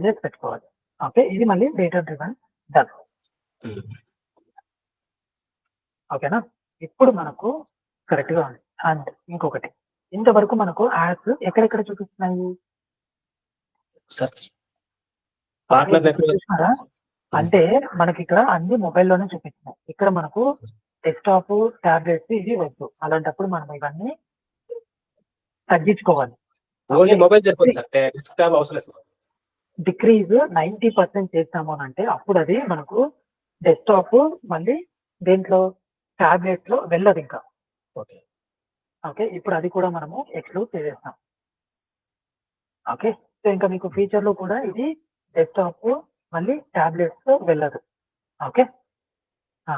డేస్ పెట్టుకోవాలి. ఓకే, ఇది మళ్ళీ డేటా డ్రివెన్ డన్. ఓకేనా, ఇప్పుడు మనకు కరెక్ట్ గా ఉంది. అండ్ ఇంకొకటి, ఇంతవరకు మనకు యాడ్స్ ఎక్కడెక్కడ చూపిస్తున్నాయి చూసినారా? అంటే మనకి ఇక్కడ అన్ని మొబైల్లోనే చూపిస్తున్నాయి. ఇక్కడ మనకు డెస్క్టాప్, టాబ్లెట్స్ ఇది వద్దు. అలాంటప్పుడు మనం ఇవన్నీ తగ్గించుకోవాలి. డిక్రీజ్ 90% చేస్తాము అని అంటే అప్పుడు అది మనకు డెస్క్టాప్ మళ్ళీ దేంట్లో టాబ్లెట్ లో వెళ్ళదు ఇంకా. ఓకే. ఇప్పుడు అది కూడా మనము ఎక్స్‌క్లూడ్ చేసేస్తాం. ఓకే. సో, ఇంకా మీకు ఫ్యూచర్‌లో కూడా ఇది డెస్క్‌టాప్ మళ్ళీ టాబ్లెట్స్‌తో వెళ్ళదు. ఓకే. ఆ!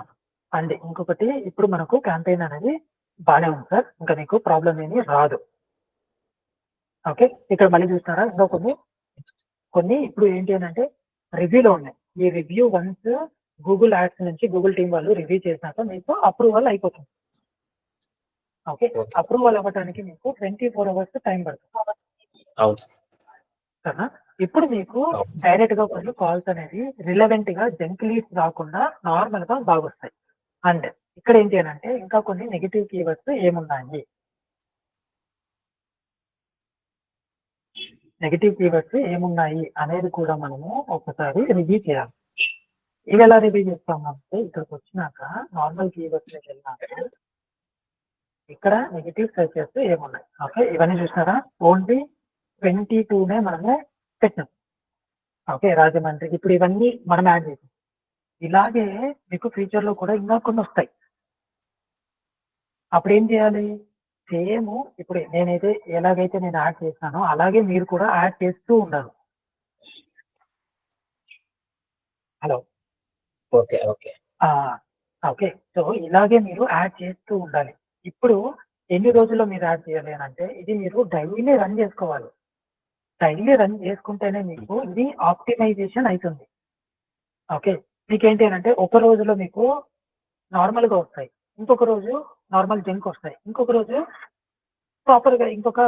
అండ్ ఇంకొకటి ఇప్పుడు మనకు క్యాంపెయిన్ అనేది బానే ఉంది సార్. ఇంకా మీకు ప్రాబ్లమ్ ఏమీ రాదు. ఓకే. ఇక్కడ మళ్ళీ చూస్తారా ఇంకా ఓకే. కొన్ని ఇప్పుడు ఏంటి అనంటే రివ్యూలో ఉన్నాయి. ఈ రివ్యూ వన్స్ గూగుల్ యాడ్స్ నుంచి గూగుల్ టీమ్ వాళ్ళు రివ్యూ చేసినాక మీకు అప్రూవల్ అయిపోతుంది. ఓకే. ఓకే. అప్రూవల్ అవ్వటానికి మీకు 24 అవర్స్ టైం పడుతుంది. అవును సార్. సరేనా? ఇప్పుడు మీకు అవును. డైరెక్ట్‌గా కొన్ని కాల్స్ అనేవి రిలవెంట్‌గా జంక్ లీడ్స్ రాకుండా నార్మల్‌గా బాగొస్తాయి. అండ్ ఇక్కడ ఏంటి అనంటే ఇంకా కొన్ని నెగెటివ్ కీవర్డ్స్ ఏమున్నాయి? నెగెటివ్ కీవర్డ్స్ ఏమున్నాయి అనేది కూడా మనము ఒకసారి రివ్యూ చేయాలి. ఇవి ఎలా రివ్యూ చేస్తామంటే ఇక్కడికొచ్చినాక నార్మల్ కీవర్డ్స్‌లోకి వెళ్ళినాక ఇక్కడ నెగెటివ్ సెర్చెస్ ఏమున్నాయి? ఓకే. ఇవన్నీ చూసినారా? ఓన్లీ 22నే మనము పెట్టాం. ఓకే. రాజమండ్రి ఇప్పుడు ఇవన్నీ మనం యాడ్ చేసాం. ఇలాగే మీకు ఫ్యూచర్‌లో కూడా ఇంకా కొన్నొస్తాయి. అప్పుడేం చేయాలి? సేమ్ ఇప్పుడు నేనైతే ఎలాగైతే నేను యాడ్ చేసినానో అలాగే మీరు కూడా యాడ్ చేస్తూ ఉండాలి. హలో! ఓకే. ఓకే. ఆ! ఓకే. సో, ఇలాగే మీరు యాడ్ చేస్తూ ఉండాలి. ఇప్పుడు ఎన్ని రోజుల్లో మీరు యాడ్ చేయాలి అనంటే ఇది మీరు డైలీ రన్ చేసుకోవాలి. డైలీ రన్ చేసుకుంటేనే మీకు ఇది ఆప్టిమైజేషన్ అయితుంది. ఓకే. మీకేంటి అనంటే ఒక రోజులో మీకు నార్మల్‌గా వస్తాయి. ఇంకొక రోజు నార్మల్ జంక్ వస్తాయి. ఇంకొక రోజు ప్రాపర్‌గా ఇంకొక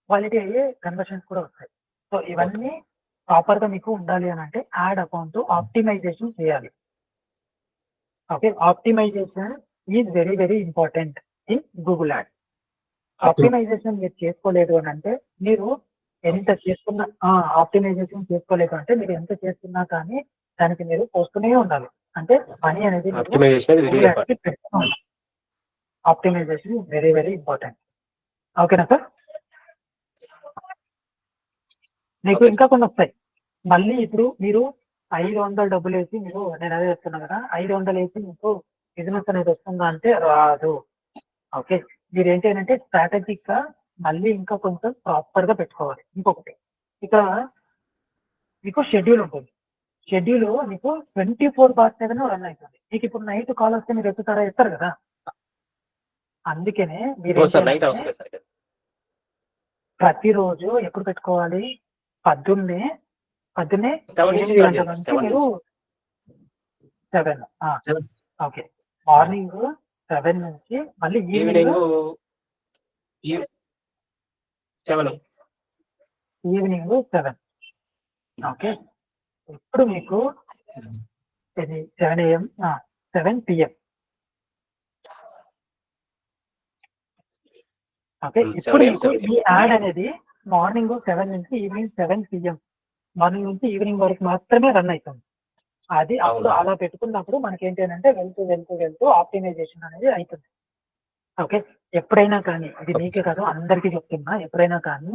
క్వాలిటీ అయ్యే కన్వర్షన్స్ కూడా వస్తాయి. So, okay. ఇవన్నీ ప్రాపర్‌గా మీకు ఉండాలి అనంటే యాడ్ అకౌంట్ ఆప్టిమైజేషన్ చేయాలి. Okay. Optimisation is very, very important in Google ads. Optimisation మీరు చేసుకోలేదు అనంటే మీరు ఎంత చేసుకున్నా ఆప్టిమైజేషన్ చేసుకోలేదు అంటే మీరు ఎంత చేస్తున్నా కానీ దానికి మీరు పోస్తూనే ఉండాలి. అంటే మనీ అనేది మీరు ఆప్టిమైజేషన్ అనేది వెరీ గూగుల్ యాడ్స్‌కి ఇంపార్టెంట్. పెడుతూ ఉండాలి. Optimisation is very, very important. ఓకేనా సార్? మీకు ఓకే ఇంకా సార్. కొన్నొస్తాయి. మళ్ళీ ఇప్పుడు మీరు 500 డబ్బులేసి మీరు నేనదే చెప్తున్నా కదా! 500 ఏసి మీకు బిజినెస్ అనేది వస్తుందా అంటే రాదు. ఓకే. మీరేంటి అనంటే స్ట్రాటజిక్‌గా మళ్ళీ ఇంకా కొంచెం ప్రాపర్‌గా పెట్టుకోవాలి. ఇంకొకటి ఇక్కడ మీకు షెడ్యూల్ ఉంటుంది. షెడ్యూల్ మీకు 24/7 రన్ అయితుంది. మీకిప్పుడు నైట్ కాల్ వస్తే మీరు ఎత్తుతారా? ఎత్తరు కదా! అందుకనే ఓ మీరేంటి సార్ నైట్ అనంటే అవసరం లేదు సార్. ప్రతిరోజు ఎప్పుడు పెట్టుకోవాలి? పొద్దున్నే పొద్దున్నే 7 నుంచి 8 స్టార్ట్ గంటల చేయాలి. నుంచి 7 మీరు నుంచి. 7 7 ఓకే. మార్నింగ్ 7 నుంచి మళ్ళీ ఈవినింగ్ ఈవినింగు ఈ 7 ఈవినింగ్ 7 ఓకే. ఇప్పుడు మీకు ఇది 7 AM 7 PM ఓకే. ఇప్పుడు 7 AM, మీకు 7 ఈ PM. యాడ్ అనేది మార్నింగ్ 7 నుంచి ఈవినింగ్ 7 PM మార్నింగ్ నుంచి ఈవినింగ్ వరకు మాత్రమే రన్ అయితుంది. అది అప్పుడు అవునా? అలా పెట్టుకున్నప్పుడు మనకేంటి అనంటే వెళ్తూ ఆప్టిమైజేషన్ అనేది అయితుంది. ఓకే. ఎప్పుడైనా కానీ ఇది ఓకే మీకే సార్. కాదు అందరికీ చెప్తున్నా. ఎప్పుడైనా కానీ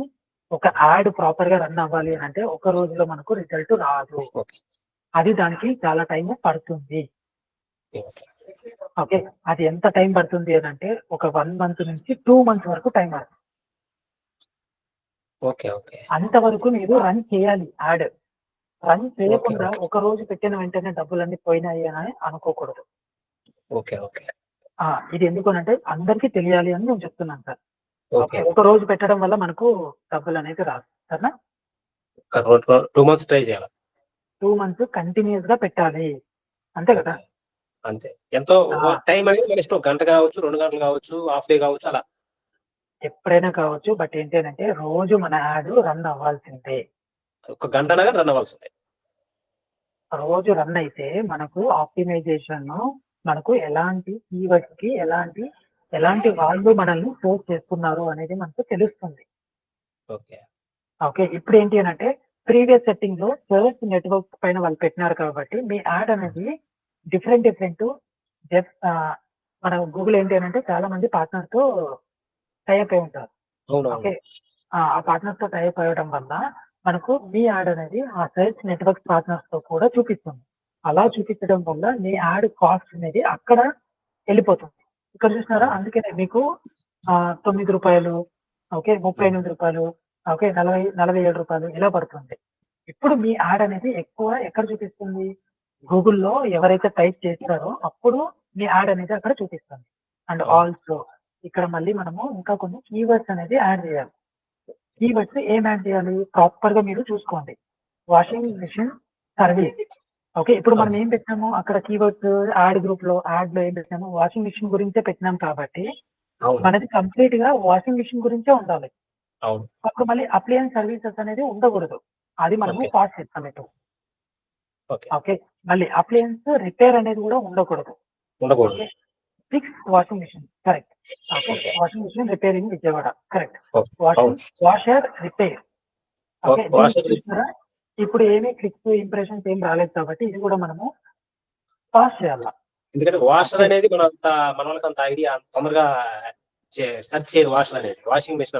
ఒక యాడ్ ప్రాపర్‌గా రన్ అవ్వాలి అనంటే ఒక రోజులో మనకు రిజల్ట్ రాదు. ఓకే. అది దానికి చాలా టైం పడుతుంది. ఓకే. ఓకే. అది ఎంత టైం పడుతుంది అనంటే ఒక 1 మంత్ నుంచి 2 మంత్స్ వరకు టైం పడుతుంది. ఓకే. ఓకే. అంతవరకు మీరు రన్ చేయాలి యాడ్. Run okay. చేయకుండా ఓకే. ఒక రోజు పెట్టిన వెంటనే డబ్బులన్నీ పోయినాయి అని అనుకోకూడదు. ఓకే. ఓకే. ఇది ఎందుకనంటే అందరికీ తెలియాలి అని నేను చెప్తున్నాను సార్. ఓకే. ఓకే. ఒక రోజు పెట్టడం వల్ల మనకు డబ్బులనేది రాదు. సరేనా? ఒక 2 మంత్స్ ట్రై చేయాలా? 2 మంత్స్ కంటిన్యూయస్‌గా పెట్టాలి. అంతే కదా! ఓకే. అంతే. ఎంతో ఆ! టైం అనేది మన ఇష్టం. గంట కావచ్చు, 2 గంటలు కావచ్చు, హాఫ్ డే కావచ్చు అలా. ఎప్పుడైనా కావచ్చు. బట్ ఏంటి అనంటే రోజు మన యాడ్ రన్ అవ్వాల్సిందే. ఒక గంటన్నర రన్ అవ్వాల్సిందే. రోజు రన్ అయితే మనకు ఆప్టిమైజేషన్ మనకు ఎలాంటి కీవర్డ్స్‌కి ఎలాంటి వాళ్ళు మనల్ని సోర్స్ చేస్తున్నారు అనేది మనకు తెలుస్తుంది. ఓకే. ఓకే. ఇప్పుడేంటి అనంటే ప్రీవియస్ సెట్టింగ్‌లో సెర్చ్ నెట్వర్క్ పైన వాళ్ళు పెట్టినారు కాబట్టి మీ యాడ్ అనేది డిఫరెంట్ మన గూగుల్ ఏంటి అనంటే చాలా మంది పార్ట్నర్‌తో టై అప్ అయి ఉంటారు. అవునవును. ఓకే. ఆ పార్ట్నర్స్‌తో టై అప్ అవ్వడం వల్ల మనకు మీ యాడ్ అనేది ఆ సెర్చ్ నెట్వర్క్ పార్ట్నర్స్‌తో కూడా చూపిస్తుంది. అలా చూపించడం వల్ల మీ యాడ్ కాస్ట్ అనేది అక్కడ ఎళ్ళిపోతుంది. ఇక్కడ చూసినారా? అవును. అందుకనే మీకు రూ. 9, ఓకే, రూ. 38, ఓకే, 47 ఇలా పడుతుంది. ఇప్పుడు మీ యాడ్ అనేది ఎక్కువ ఎక్కడ చూపిస్తుంది? గూగుల్‌లో ఎవరైతే టైప్ చేస్తారో అప్పుడు మీ యాడ్ అనేది అక్కడ చూపిస్తుంది. అండ్ ఆల్సో ఇక్కడ మళ్ళీ మనము ఇంకా కొన్ని కీవర్డ్స్ అనేది యాడ్ చేయాలి. కీవర్డ్స్ ఏం యాడ్ చేయాలి? ప్రాపర్‌గా మీరు చూసుకోండి. Washing machine service. ఓకే. ఇప్పుడు మనం ఏం పెట్టాము అక్కడ కీవర్డ్స్ యాడ్‌లో ఏం పెట్టాము? వాషింగ్ మెషిన్ గురించే పెట్టినాం కాబట్టి మనది కంప్లీట్‌గా వాషింగ్ మెషిన్ గురించే ఉండాలి. అప్పుడు మళ్ళీ అప్లయన్స్ సర్వీసెస్ అనేది ఉండకూడదు. అది మనము పాస్ చేస్తాం ఇప్పుడు. ఓకే. మళ్ళీ అప్లయన్స్ రిపేర్ అనేది కూడా ఉండకూడదు. Okay. Fix washing machine correct. Okay. Washing machine repair in Vijayawada correct. Washer repair. Okay. చూసారా? ఇప్పుడు ఏమీ క్లిక్స్ ఇంప్రెషన్స్ ఏం రాలేదు కాబట్టి ఇది కూడా మనము పాస్ చేయాలి. ఎందుకంటే వాషర్ అనేది మనకి అంత ఐడియా తొందరగా సెర్చ్ చేయదు. వాషర్ అనేది వాషింగ్ మెషిన్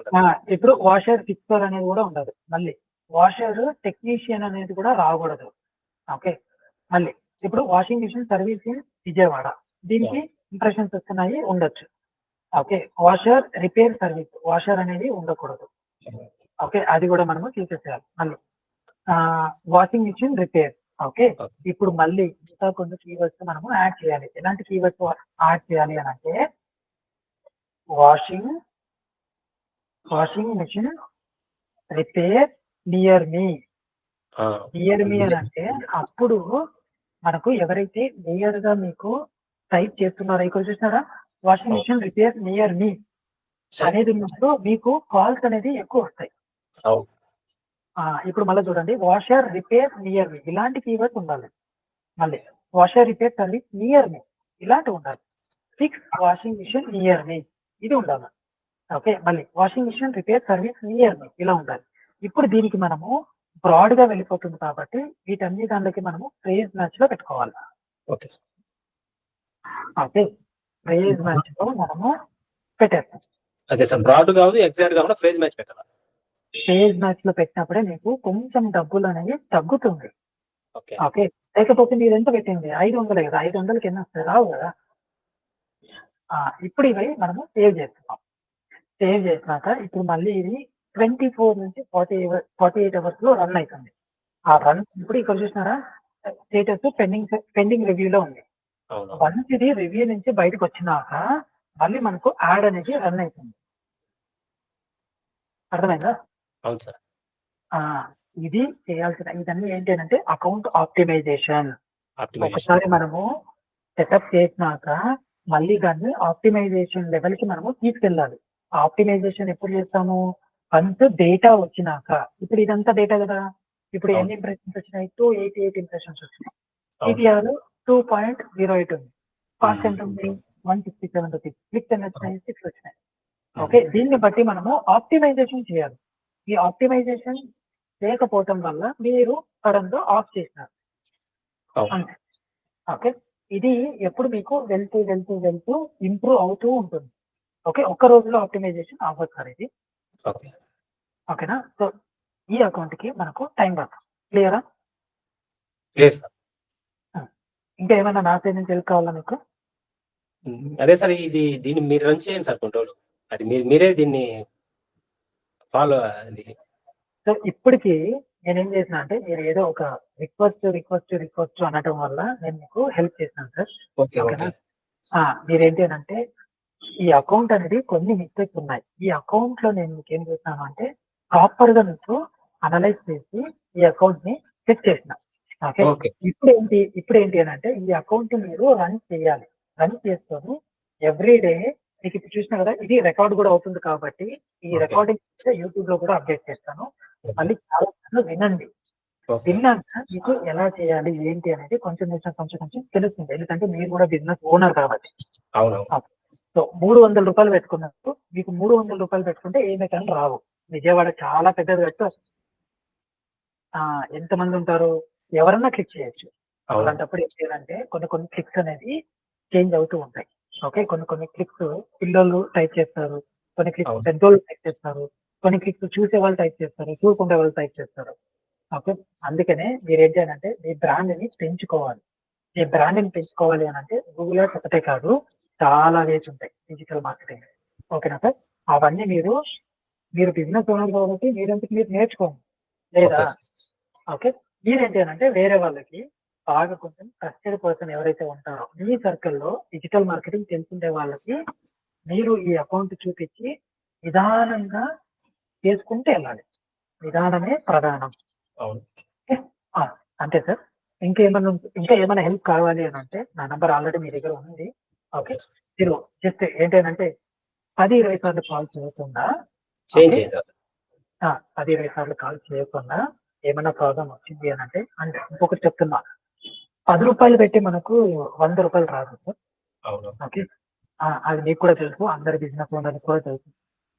ఇప్పుడు వాషర్ ఫిక్సర్ అనేది కూడా ఉండదు. మళ్ళీ వాషర్ టెక్నీషియన్ అనేది కూడా రాకూడదు. ఓకే. మళ్ళీ ఇప్పుడు washing machine service in Vijayawada దీనికి ఇంప్రెషన్స్ వస్తున్నాయి ఉండొచ్చు. Okay. Washer repair service washer అనేది ఉండకూడదు. ఓకే. అది కూడా మనము తీసేసేయాలి. మళ్ళీ వాషింగ్ మెషిన్ రిపేర్. ఓకే. ఇప్పుడు మళ్ళీ ఇంకా కొన్ని కీవర్డ్స్ మనము యాడ్ చేయాలి. ఎలాంటి కీవర్డ్స్ యాడ్ చేయాలి అని అంటే వాషింగ్ మెషిన్ రిపేర్ నియర్ మీ. నియర్ మీ అని అంటే అప్పుడు మనకు ఎవరైతే నియర్ గా మీకు టైప్ చేస్తున్నారో ఇక్కడ చూసినారా వాషింగ్ మెషిన్ రిపేర్ నియర్ మీ అనేది ఉన్నప్పుడు మీకు కాల్స్ అనేది ఎక్కువ వస్తాయి. ఇప్పుడు మళ్ళీ చూడండి వాషర్ రిపేర్ నియర్ మీ ఇలాంటి కీవర్డ్స్ ఉండాలి. మళ్ళీ washer repair service near me ఇలాంటివి ఉండాలి. Fix washing machine near me ఇది ఉండాలి. ఓకే. మళ్ళీ washing machine repair service near me ఇలా ఉండాలి. ఇప్పుడు దీనికి మనము బ్రాడ్ గా వెళ్ళిపోతుంది కాబట్టి వీటన్ని దాంట్లోకి మనము ఫ్రేజ్ మ్యాచ్ లో పెట్టుకోవాలి. ఓకే. ఫ్రేజ్ మ్యాచ్ లో మనము పెట్టేస్తాం. అదే సార్ బ్రాడ్ కాదు ఎగ్జాక్ట్ గా ఫ్రేజ్ మ్యాచ్ పెట్టాలి. ఫ్రేజ్ మ్యాచ్ లో పెట్టినప్పుడే మీకు కొంచెం డబ్బులు అనేది తగ్గుతుంది. ఓకే. లేకపోతే మీరు ఎంత పెట్టింది 500 కదా 500కి ఎన్ని వస్తాయి రావు కదా. ఇప్పుడు ఇవి మనము సేవ్ చేస్తున్నాం. సేవ్ చేసినాక ఇప్పుడు మళ్ళీ ఇది 24 నుంచి 48 అవర్స్ లో రన్ అవుతుంది. ఆ రన్ ఇప్పుడు ఇక్కడ చూసినారా స్టేటస్ పెండింగ్ రివ్యూలో ఉంది. వన్స్ ఇది రివ్యూ నుంచి బయటకు వచ్చినాక మళ్ళీ మనకు యాడ్ అనేది రన్ అవుతుంది. అర్థమైందా? అవును సార్. ఇది చేయాల్సిన ఇదన్నీ ఏంటి అంటే అకౌంట్ ఆప్టిమైజేషన్. ఒకసారి మనము సెటప్ చేసినాక మళ్ళీ దాన్ని ఆప్టిమైజేషన్ లెవెల్ కి మనము తీసుకెళ్ళాలి. ఆప్టిమైజేషన్ ఎప్పుడు చేస్తాము? వన్స్ డేటా వచ్చినాక ఇప్పుడు ఇదంతా డేటా కదా. ఇప్పుడు ఎన్ని ఇంప్రెషన్స్ వచ్చినాయి? 288 ఇంప్రెషన్స్ వచ్చినాయి. సిటిఆర్ 2.08 ఉంది. కాస్ట్ ఎంత ఉంది? 167 రూపీస్. క్లిక్ ఎన్ని వచ్చినాయి? 6 వచ్చినాయి. ఓకే. దీన్ని బట్టి మనము ఆప్టిమైజేషన్ చేయాలి. ఈ ఆప్టిమైజేషన్ చేయకపోవటం వల్ల మీరు సడన్ గా ఆఫ్ చేసినారు అంతే. ఓకే. ఇది ఎప్పుడు మీకు వెళ్తూ ఇంప్రూవ్ అవుతూ ఉంటుంది. ఓకే. ఒక్క రోజులో ఆప్టిమైజేషన్ అవ్వదు సార్ ఇది. ఓకేనా? సో ఈ అకౌంట్ కి మనకు టైం పడుతుంది. క్లియరా? ఇంకా ఏమైనా నా సైడ్ నుంచి హెల్ప్ కావాలా మీకు? అదే సార్ దీన్ని మీరు రన్ చేయండి సార్ కంట్రోల్. అది మీరే దీన్ని ఫాలో. సో ఇప్పటికి నేనేం చేసిన అంటే మీరు ఏదో ఒక రిక్వెస్ట్ అనటం వల్ల నేను మీకు హెల్ప్ చేసినాను సార్. ఓకేనా? మీరేంటి అంటే ఈ అకౌంట్ అనేది కొన్ని మిస్టేక్స్ ఉన్నాయి. ఈ అకౌంట్ లో నేను మీకు ఏం చేసినాను అంటే ప్రాపర్ గా మీకు అనలైజ్ చేసి ఈ అకౌంట్ ని చెక్ చేసిన. ఓకే. ఇప్పుడు ఏంటి అని అంటే ఈ అకౌంట్ మీరు రన్ చేయాలి. రన్ చేసుకొని ఎవ్రీ డే మీకు ఇప్పుడు చూసినా కదా ఇది రికార్డ్ కూడా అవుతుంది కాబట్టి ఈ రికార్డింగ్ యూట్యూబ్ లో కూడా అప్డేట్ చేస్తాను. మళ్ళీ చాలా వినండి. విన్నాక మీకు ఎలా చేయాలి ఏంటి అనేది కొంచెం తెలుస్తుంది. ఎందుకంటే మీరు కూడా బిజినెస్ ఓనర్ కాబట్టి. సో 300 రూపాయలు పెట్టుకున్నప్పుడు మీకు 300 రూపాయలు పెట్టుకుంటే ఏమే కానీ రావు. విజయవాడ చాలా పెద్దది కట్టు. ఎంతమంది ఉంటారు? ఎవరన్నా క్లిక్ చేయొచ్చు. అలాంటప్పుడు ఏం చేయాలంటే కొన్ని క్లిక్స్ అనేది చేంజ్ అవుతూ ఉంటాయి. ఓకే. కొన్ని క్లిక్స్ పిల్లలు టైప్ చేస్తారు. కొన్ని క్లిక్స్ పెద్దోళ్ళు టైప్ చేస్తారు. కొన్ని క్లిక్స్ చూసే వాళ్ళు టైప్ చేస్తారు. చూసుకునే వాళ్ళు టైప్ చేస్తారు. ఓకే. అందుకనే మీరేంటి అని అంటే మీ బ్రాండ్ ని పెంచుకోవాలి. మీ బ్రాండ్ ని పెంచుకోవాలి అని అంటే గూగుల్ యాడ్స్ ఒకటే కాదు చాలా వేస్ ఉంటాయి డిజిటల్ మార్కెటింగ్. ఓకేనా సార్? అవన్నీ మీరు బిజినెస్ ఓనర్ కాబట్టి మీరంతకు మీరు నేర్చుకోండి. లేదా ఓకే సార్. ఓకే. మీరేంటి అనంటే వేరే వాళ్ళకి బాగా కొంచెం ట్రస్టెడ్ పర్సన్ ఎవరైతే ఉంటారో మీ సర్కిల్‌లో డిజిటల్ మార్కెటింగ్ తెలిసుండే వాళ్ళకి మీరు ఈ అకౌంట్ చూపించి నిదానంగా చేసుకుంటూ ఎళ్ళాలి. నిదానమే ప్రధానం. అవును. ఓకే. ఆ! అంతే సార్. ఇంకా ఏమైనా హెల్ప్ కావాలి అనంటే నా నంబర్ ఆల్రెడీ మీ దగ్గర ఉంది. ఓకే. Okay sir. మీరు జస్ట్ ఏంటి అనంటే 10, 20 సార్లు కాల్ చేయకుండా ఓకే. చేయండి సార్. 10, 20 సార్లు కాల్ చేయకుండా ఏమైనా ప్రాబ్లమ్ వచ్చింది అనంటే అంటే ఇంకొకటి చెప్తున్నా. రూ. 10 పెట్టి మనకు రూ. 100 రాదు సార్. అవును. ఓకే. అది మీకు కూడా తెలుసు. అందరి బిజినెస్ ఓనర్‌కి కూడా తెలుసు.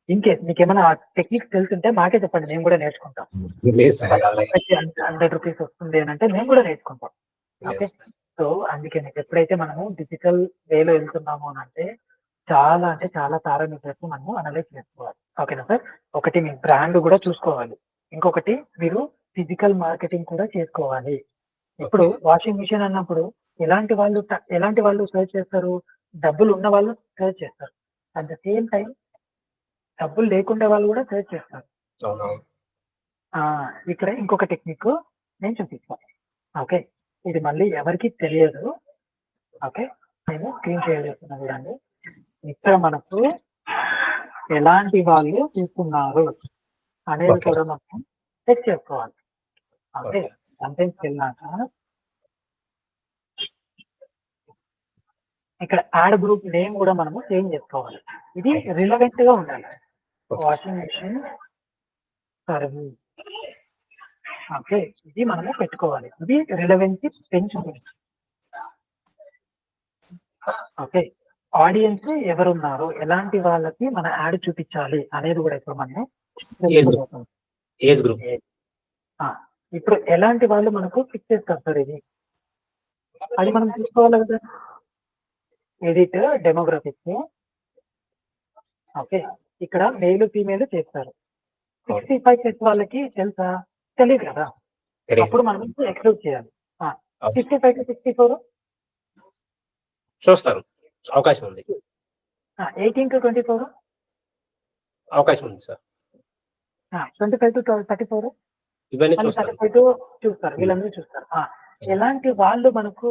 ఇన్‌కేస్ మీకేమైనా టెక్నిక్స్ తెలుసుంటే మాకే చెప్పండి. మేము కూడా నేర్చుకుంటాం. లేదు సార్. రూ. 100 వస్తుంది అనంటే మేము కూడా నేర్చుకుంటాం. ఓకే. లేదు సార్. సో, అందుకని ఎప్పుడైతే మనము డిజిటల్ వేలో వెళ్తున్నాము అనంటే చాలా అంటే చాలా పారామీటర్స్ మనము అనలైజ్ చేసుకోవాలి. ఓకేనా సార్? ఒకటి మీ బ్రాండ్ కూడా చూసుకోవాలి. ఇంకొకటి మీరు ఫిజికల్ మార్కెటింగ్ కూడా చేసుకోవాలి. ఇప్పుడు ఓకే. వాషింగ్ మిషన్ అన్నప్పుడు ఎలాంటి వాళ్ళు సెర్చ్ చేస్తారు? డబ్బులు ఉన్న వాళ్ళు సెర్చ్ చేస్తారు. అట్ ద సేమ్ టైమ్ డబ్బులు లేకుండా వాళ్ళు కూడా సెర్చ్ చేస్తారు. అవునవును. ఇక్కడ ఇంకొక టెక్నిక్ నేను చూపిస్తా. ఓకే. ఇది మళ్ళీ ఎవరికీ తెలియదు. ఓకే. నేను స్క్రీన్ షేర్ చేస్తున్నా చూడండి. ఇక్కడ మనకు ఎలాంటి వాళ్ళు తీసుకున్నారు అనేది ఓకే. కూడా మనం చెక్ చేసుకోవాలి. ఓకే. ఓకే. కంటెంట్స్‌కెళ్ళినాక ఇక్కడ యాడ్ గ్రూప్ నేమ్ కూడా మనము చేంజ్ చేసుకోవాలి. ఇది ఓకే. రిలవెంట్‌గా ఉండాలి. Okay. Washing machine service. Okay. ఇది మనము పెట్టుకోవాలి. ఇది రిలవెన్సీ పెంచుతుంది. ఓకే. ఆడియన్స్ ఎవరున్నారు? ఎలాంటి వాళ్ళకి మన యాడ్ చూపించాలి అనేది కూడా ఇప్పుడు మనము ఏజ్ గ్రూప్. తెలుసుకోబోతున్నాం. Age group. ఆ! ఇప్పుడు ఎలాంటి వాళ్ళు మనకు పిక్ చేస్తారు సార్ ఇది? అది మనం చూసుకోవాలి కదా! Edit demographics. ఓకే. ఇక్కడ మేల్, ఫీమేల్ చేస్తారు. అవును. 65+ వాళ్ళకి తెలుసా? తెలీదు కదా! తెలీదు. అప్పుడు మనం ఎక్స్‌క్లూడ్ చేయాలి. అవును. 55-64 చూస్తారు. అవకాశం ఉంది. 18-24 అవకాశం ఉంది సార్. 25-34 ఇవన్నీ మళ్ళీ చూస్తారు. 35 చూస్తారు. వీళ్ళందరూ చూస్తారు. ఎలాంటి వాళ్ళు మనకు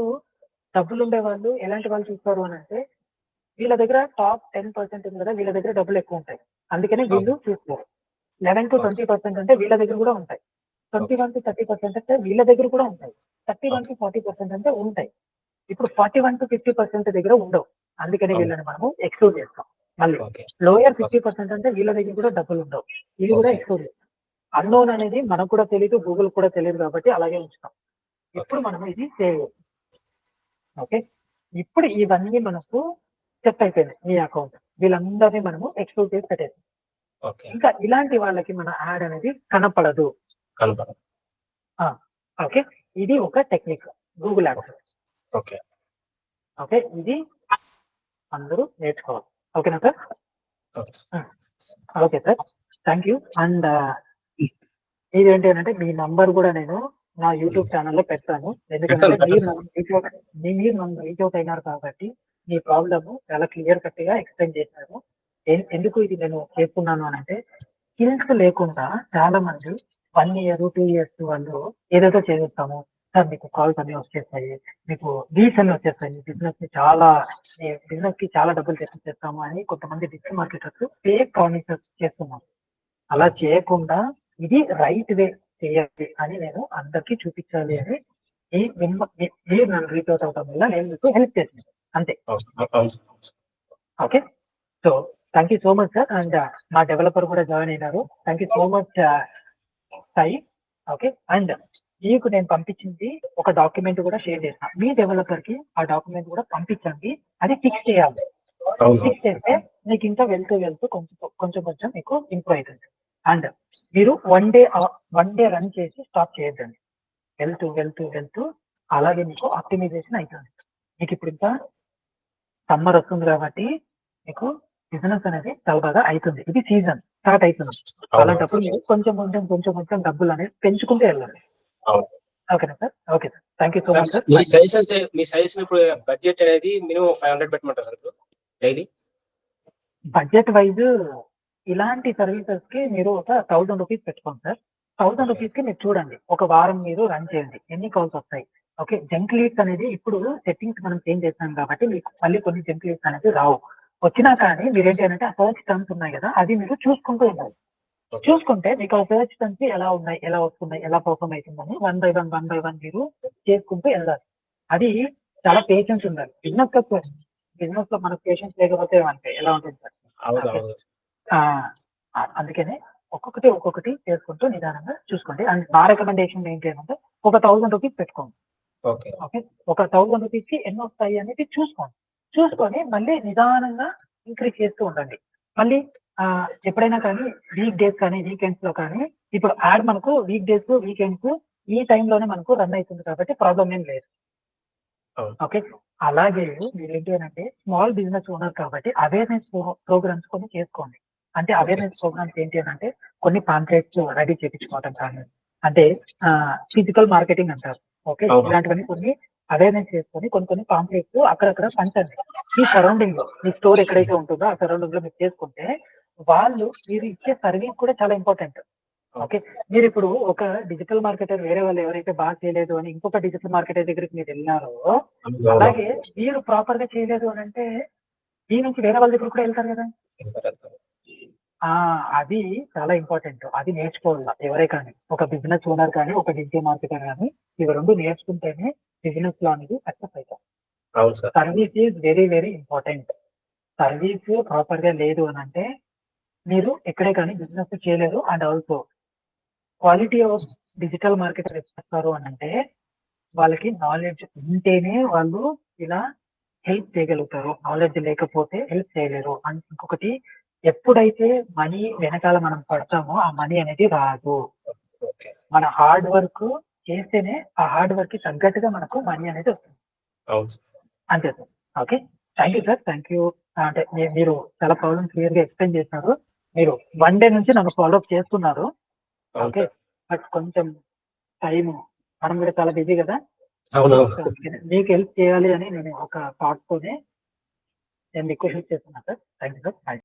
డబ్బులుండే వాళ్ళు ఎలాంటి వాళ్ళు చూస్తారు అనంటే వీళ్ళ దగ్గర టాప్ 10% ఉంది కదా! వీళ్ళ దగ్గర డబ్బులు ఎక్కువ ఉంటాయి. అందుకనే వీళ్ళు అవును. చూస్తారు. 11-20% అంటే వీళ్ళ దగ్గర కూడా ఉంటాయి. ఓకే. 21-30% అంటే వీళ్ళ దగ్గర కూడా ఉంటాయి. ఓకే. 31-40% అంటే ఉంటాయి. ఇప్పుడు 41-50% దగ్గర ఉండవు. అందుకని అవును. వీళ్ళని మనము ఎక్స్‌క్లూడ్ చేస్తాం. మళ్ళీ ఓకే. Lower okay. 50% అంటే వీళ్ళ దగ్గర కూడా డబ్బులుండవు. ఇవి కూడా ఓకే. ఎక్స్‌క్లూడ్ చేస్తాం. అన్‌నోన్ అనేది మనకు కూడా తెలీదు. గూగుల్ కూడా తెలీదు కాబట్టి అలాగే ఉంచుతాం. ఓకే. ఇప్పుడు మనం ఇది సేవ్ చేస్తాం. ఓకే. ఇప్పుడు ఇవన్నీ మనకు సెట్ అయిపోయినాయి మీ అకౌంట్. వీళ్ళందరిని మనము ఎక్స్‌క్లూడ్ చేసి పెట్టేసాం. ఓకే. ఇంకా ఇలాంటి వాళ్ళకి మన యాడ్ అనేది కనపడదు. కనపడదు. ఓకే. ఇది ఒక technique Google ads. Okay. Okay. ఇది అందరూ నేర్చుకోవాలి. ఓకేనా sir? Okay sir. Okay sir. Thank you. And ఇదేంటి అనంటే మీ నంబర్ కూడా నేను నా యూట్యూబ్ ఛానెల్‌లో పెడతాను. ఎందుకంటే పెట్టండి సార్. మీరు నన్ను రీచ్ అవుట్ అయినారు కాబట్టి మీ ప్రాబ్లమ్ చాలా క్లియర్ కట్‌గా ఎక్స్‌ప్లెయిన్ చేశారు. ఎందుకు ఇది నేను చేస్తున్నాను అనంటే స్కిల్స్ లేకుండా చాలా మంది 1 ఇయర్, 2 ఇయర్స్ వాళ్ళు ఏదేదో చేసేస్తాము. సార్ మీకు కాల్స్ అన్నీ వచ్చేస్తాయి. మీకు లీడ్స్ అన్నీ వచ్చేస్తాయి. మీ బిజినెస్‌కి చాలా డబ్బులు తెప్పించేస్తాము అని కొంతమంది డిజిటల్ మార్కెటర్స్ ఫేక్ ప్రామిసెస్ చేస్తున్నారు. అలా అవును. చేయకుండా ఇది రైట్ వే చేయాలి అని నేను అందరికీ చూపించాలి అని మీరు నన్ను రీచ్ అవుట్ అవ్వడం వల్ల నేను మీకు హెల్ప్ చేశాను. అంతే. అవును. అవును sir. Okay. So thank you so much sir. And మా డెవలపర్ కూడా జాయిన్ అయినారు. Thank you so much Sai. Okay. And మీకు నేను పంపించింది ఒక డాక్యుమెంట్ కూడా షేర్ చేస్తా. మీ డెవలపర్‌కి ఆ డాక్యుమెంట్ కూడా పంపించండి. అది ఫిక్స్ చేయాలి. అవును. ఫిక్స్ చేస్తే మీకు ఇంకా వెళ్తూ కొంచెం మీకు ఇంప్రూవ్ అయితుంది. అండ్ మీరు వన్ డే రన్ చేసి స్టాప్ చేయొద్దండి. వెళ్తూ అలాగే మీకు ఆప్టిమైజేషన్ అయితుంది. మీకు ఇప్పుడు ఇంకా సమ్మర్ వస్తుంది కాబట్టి మీకు బిజినెస్ అనేది చాలా బాగా అయితుంది. ఇది సీజన్ స్టార్ట్ అయితుంది. అవును. అలాంటప్పుడు మీరు కొంచెం డబ్బులు అనేది పెంచుకుంటూ వెళ్ళండి. అవును. ఓకేనా sir? Okay sir. Thank you so sir much sir. Me suggestion ఇప్పుడు బడ్జెట్ అనేది మినిమమ్ 500 పెట్టమంటారా సార్ ఇప్పుడు డైలీ? బడ్జెట్ వైజ్ ఇలాంటి సర్వీసెస్ కి మీరు ఒక 1000 రూపీస్ పెట్టుకోండి సార్. 1000 ఓకే. రూపీస్ కి మీరు చూడండి. ఒక వారం మీరు రన్ చేయండి. ఎన్ని కాల్స్ వస్తాయి? ఓకే. జంక్ లీడ్స్ అనేది ఇప్పుడు సెట్టింగ్స్ మనం చేంజ్ చేసాం కాబట్టి మీకు మళ్ళీ కొన్ని జంక్ లీడ్స్ అనేది రావు. వచ్చినా కానీ మీరేంటి అనంటే ఆ సెర్చ్ టర్మ్స్ ఉన్నాయి కదా! అది మీరు చూసుకుంటూ ఉండాలి. ఓకే. చూసుకుంటే మీకు ఆ సెర్చ్ టర్మ్స్ ఎలా ఉన్నాయి? ఎలా వస్తున్నాయి? ఎలా పర్ఫార్మ్ అయితుందని వన్ బై వన్ మీరు చేసుకుంటూ ఎళ్ళాలి. అది చాలా పేషెన్స్ ఉండాలి. బిజినెస్‌లో మనకు పేషెన్స్ లేకపోతే మనకి ఎలా ఉంటుంది సార్? అవును. ఓకే. అవును. ఆ! అందుకనే ఒక్కొక్కటి చేసుకుంటూ నిదానంగా చూసుకోండి. అండ్ నా రికమెండేషన్ ఏంటి అనంటే ఒక 1000 రూపీస్ పెట్టుకోండి. ఓకే. ఓకే. ఒక 1000 రూపీస్‌కి ఎన్నొస్తాయి అనేది చూసుకోండి. చూసుకొని మళ్ళీ నిదానంగా ఇంక్రీజ్ చేస్తూ ఉండండి. మళ్ళీ ఎప్పుడైనా కానీ వీక్ డేస్ కానీ, వీకెండ్స్‌లో కానీ ఇప్పుడు యాడ్ మనకు వీక్ డేస్, వీకెండ్స్ ఈ టైంలోనే మనకు రన్ అయితుంది కాబట్టి ప్రాబ్లమ్ ఏం లేదు. అవును. ఓకే. అలాగే మీరేంటి అనంటే స్మాల్ బిజినెస్ ఓనర్ కాబట్టి అవేర్‌నెస్ ప్రోగ్రామ్స్ కొన్ని చేసుకోండి. అంటే ఓకే. అవేర్‌నెస్ ప్రోగ్రామ్స్ ఏంటి అనంటే కొన్ని పాంప్లెట్స్ రెడీ చేపించుకోవడం కానీ, అంటే ఫిజికల్ మార్కెటింగ్ అంటారు. ఓకే. అవును. ఇలాంటివన్నీ కొన్ని అవేర్‌నెస్ చేసుకొని కొన్ని పాంప్లెట్స్ అక్కడక్కడ పంచండి. మీ సరౌండింగ్‌లో మీ స్టోర్ ఎక్కడైతే ఉంటుందో ఆ సరౌండింగ్‌లో మీరు చేసుకుంటే మీరు ఇచ్చే సర్వీస్ కూడా చాలా ఇంపార్టెంట్. ఓకే. మీరిప్పుడు ఒక డిజిటల్ మార్కెటర్ వేరే వాళ్ళు ఎవరైతే బాగా చేయలేదు అని ఇంకొక డిజిటల్ మార్కెటర్ దగ్గరికి మీరెళ్లారో, అవును. అలాగే అవును. మీరు ప్రాపర్‌గా చేయలేదు అనంటే, మీ నుంచి వేరే వాళ్ళ దగ్గరికి కూడా ఎళ్తారు గదా! వెళ్తారు. ఆ! అది చాలా ఇంపార్టెంట్. అది నేర్చుకోవాల ఎవరే కానీ. ఒక బిజినెస్ ఓనర్ కానీ, ఒక డిజిటల్ మార్కెటర్ గాని, ఇవి 2 నేర్చుకుంటేనే బిజినెస్‌లో అనేది సక్సెస్ అయితాం. అవును sir. Service is very, very important. Service ప్రాపర్‌గా లేదు అనంటే, మీరు ఎక్కడే కానీ బిజినెస్ చేయలేరు. And also quality of digital marketer ఎప్పుడొస్తారు అనంటే, వాళ్ళకి నాలెడ్జ్ ఉంటేనే వాళ్ళు ఇలా హెల్ప్ చేయగలుగుతారు. నాలెడ్జ్ లేకపోతే హెల్ప్ చేయలేరు. అండ్ ఇంకొకటి ఎప్పుడైతే మనీ వెనకాల మనం పడతామో ఆ మనీ అనేది రాదు. ఓకే. మన హార్డ్ వర్క్ చేస్తేనే ఆ హార్డ్ వర్క్‌కి తగ్గట్టుగా మనకు మనీ అనేది వస్తుంది. అవును సార్. అంతే sir. Okay. Thank you sir. Thank you. అంటే మీరు చాలా ప్రాబ్లమ్ క్లియర్‌గా ఎక్స్‌ప్లెయిన్ చేశారు. మీరు 1 డే నుంచి నన్ను ఫాలో అప్ చేస్తున్నారు. అవును ఓకే. సార్. బట్ కొంచెం టైము మనం కూడా చాలా బిజీ గదా! సో, అవునవును. అందుకనే మీకు హెల్ప్ చేయాలి అని నేను ఒక థాట్‌తోనే నేను రిక్వెస్ట్ చేస్తున్నా sir. Thank you sir. Bye.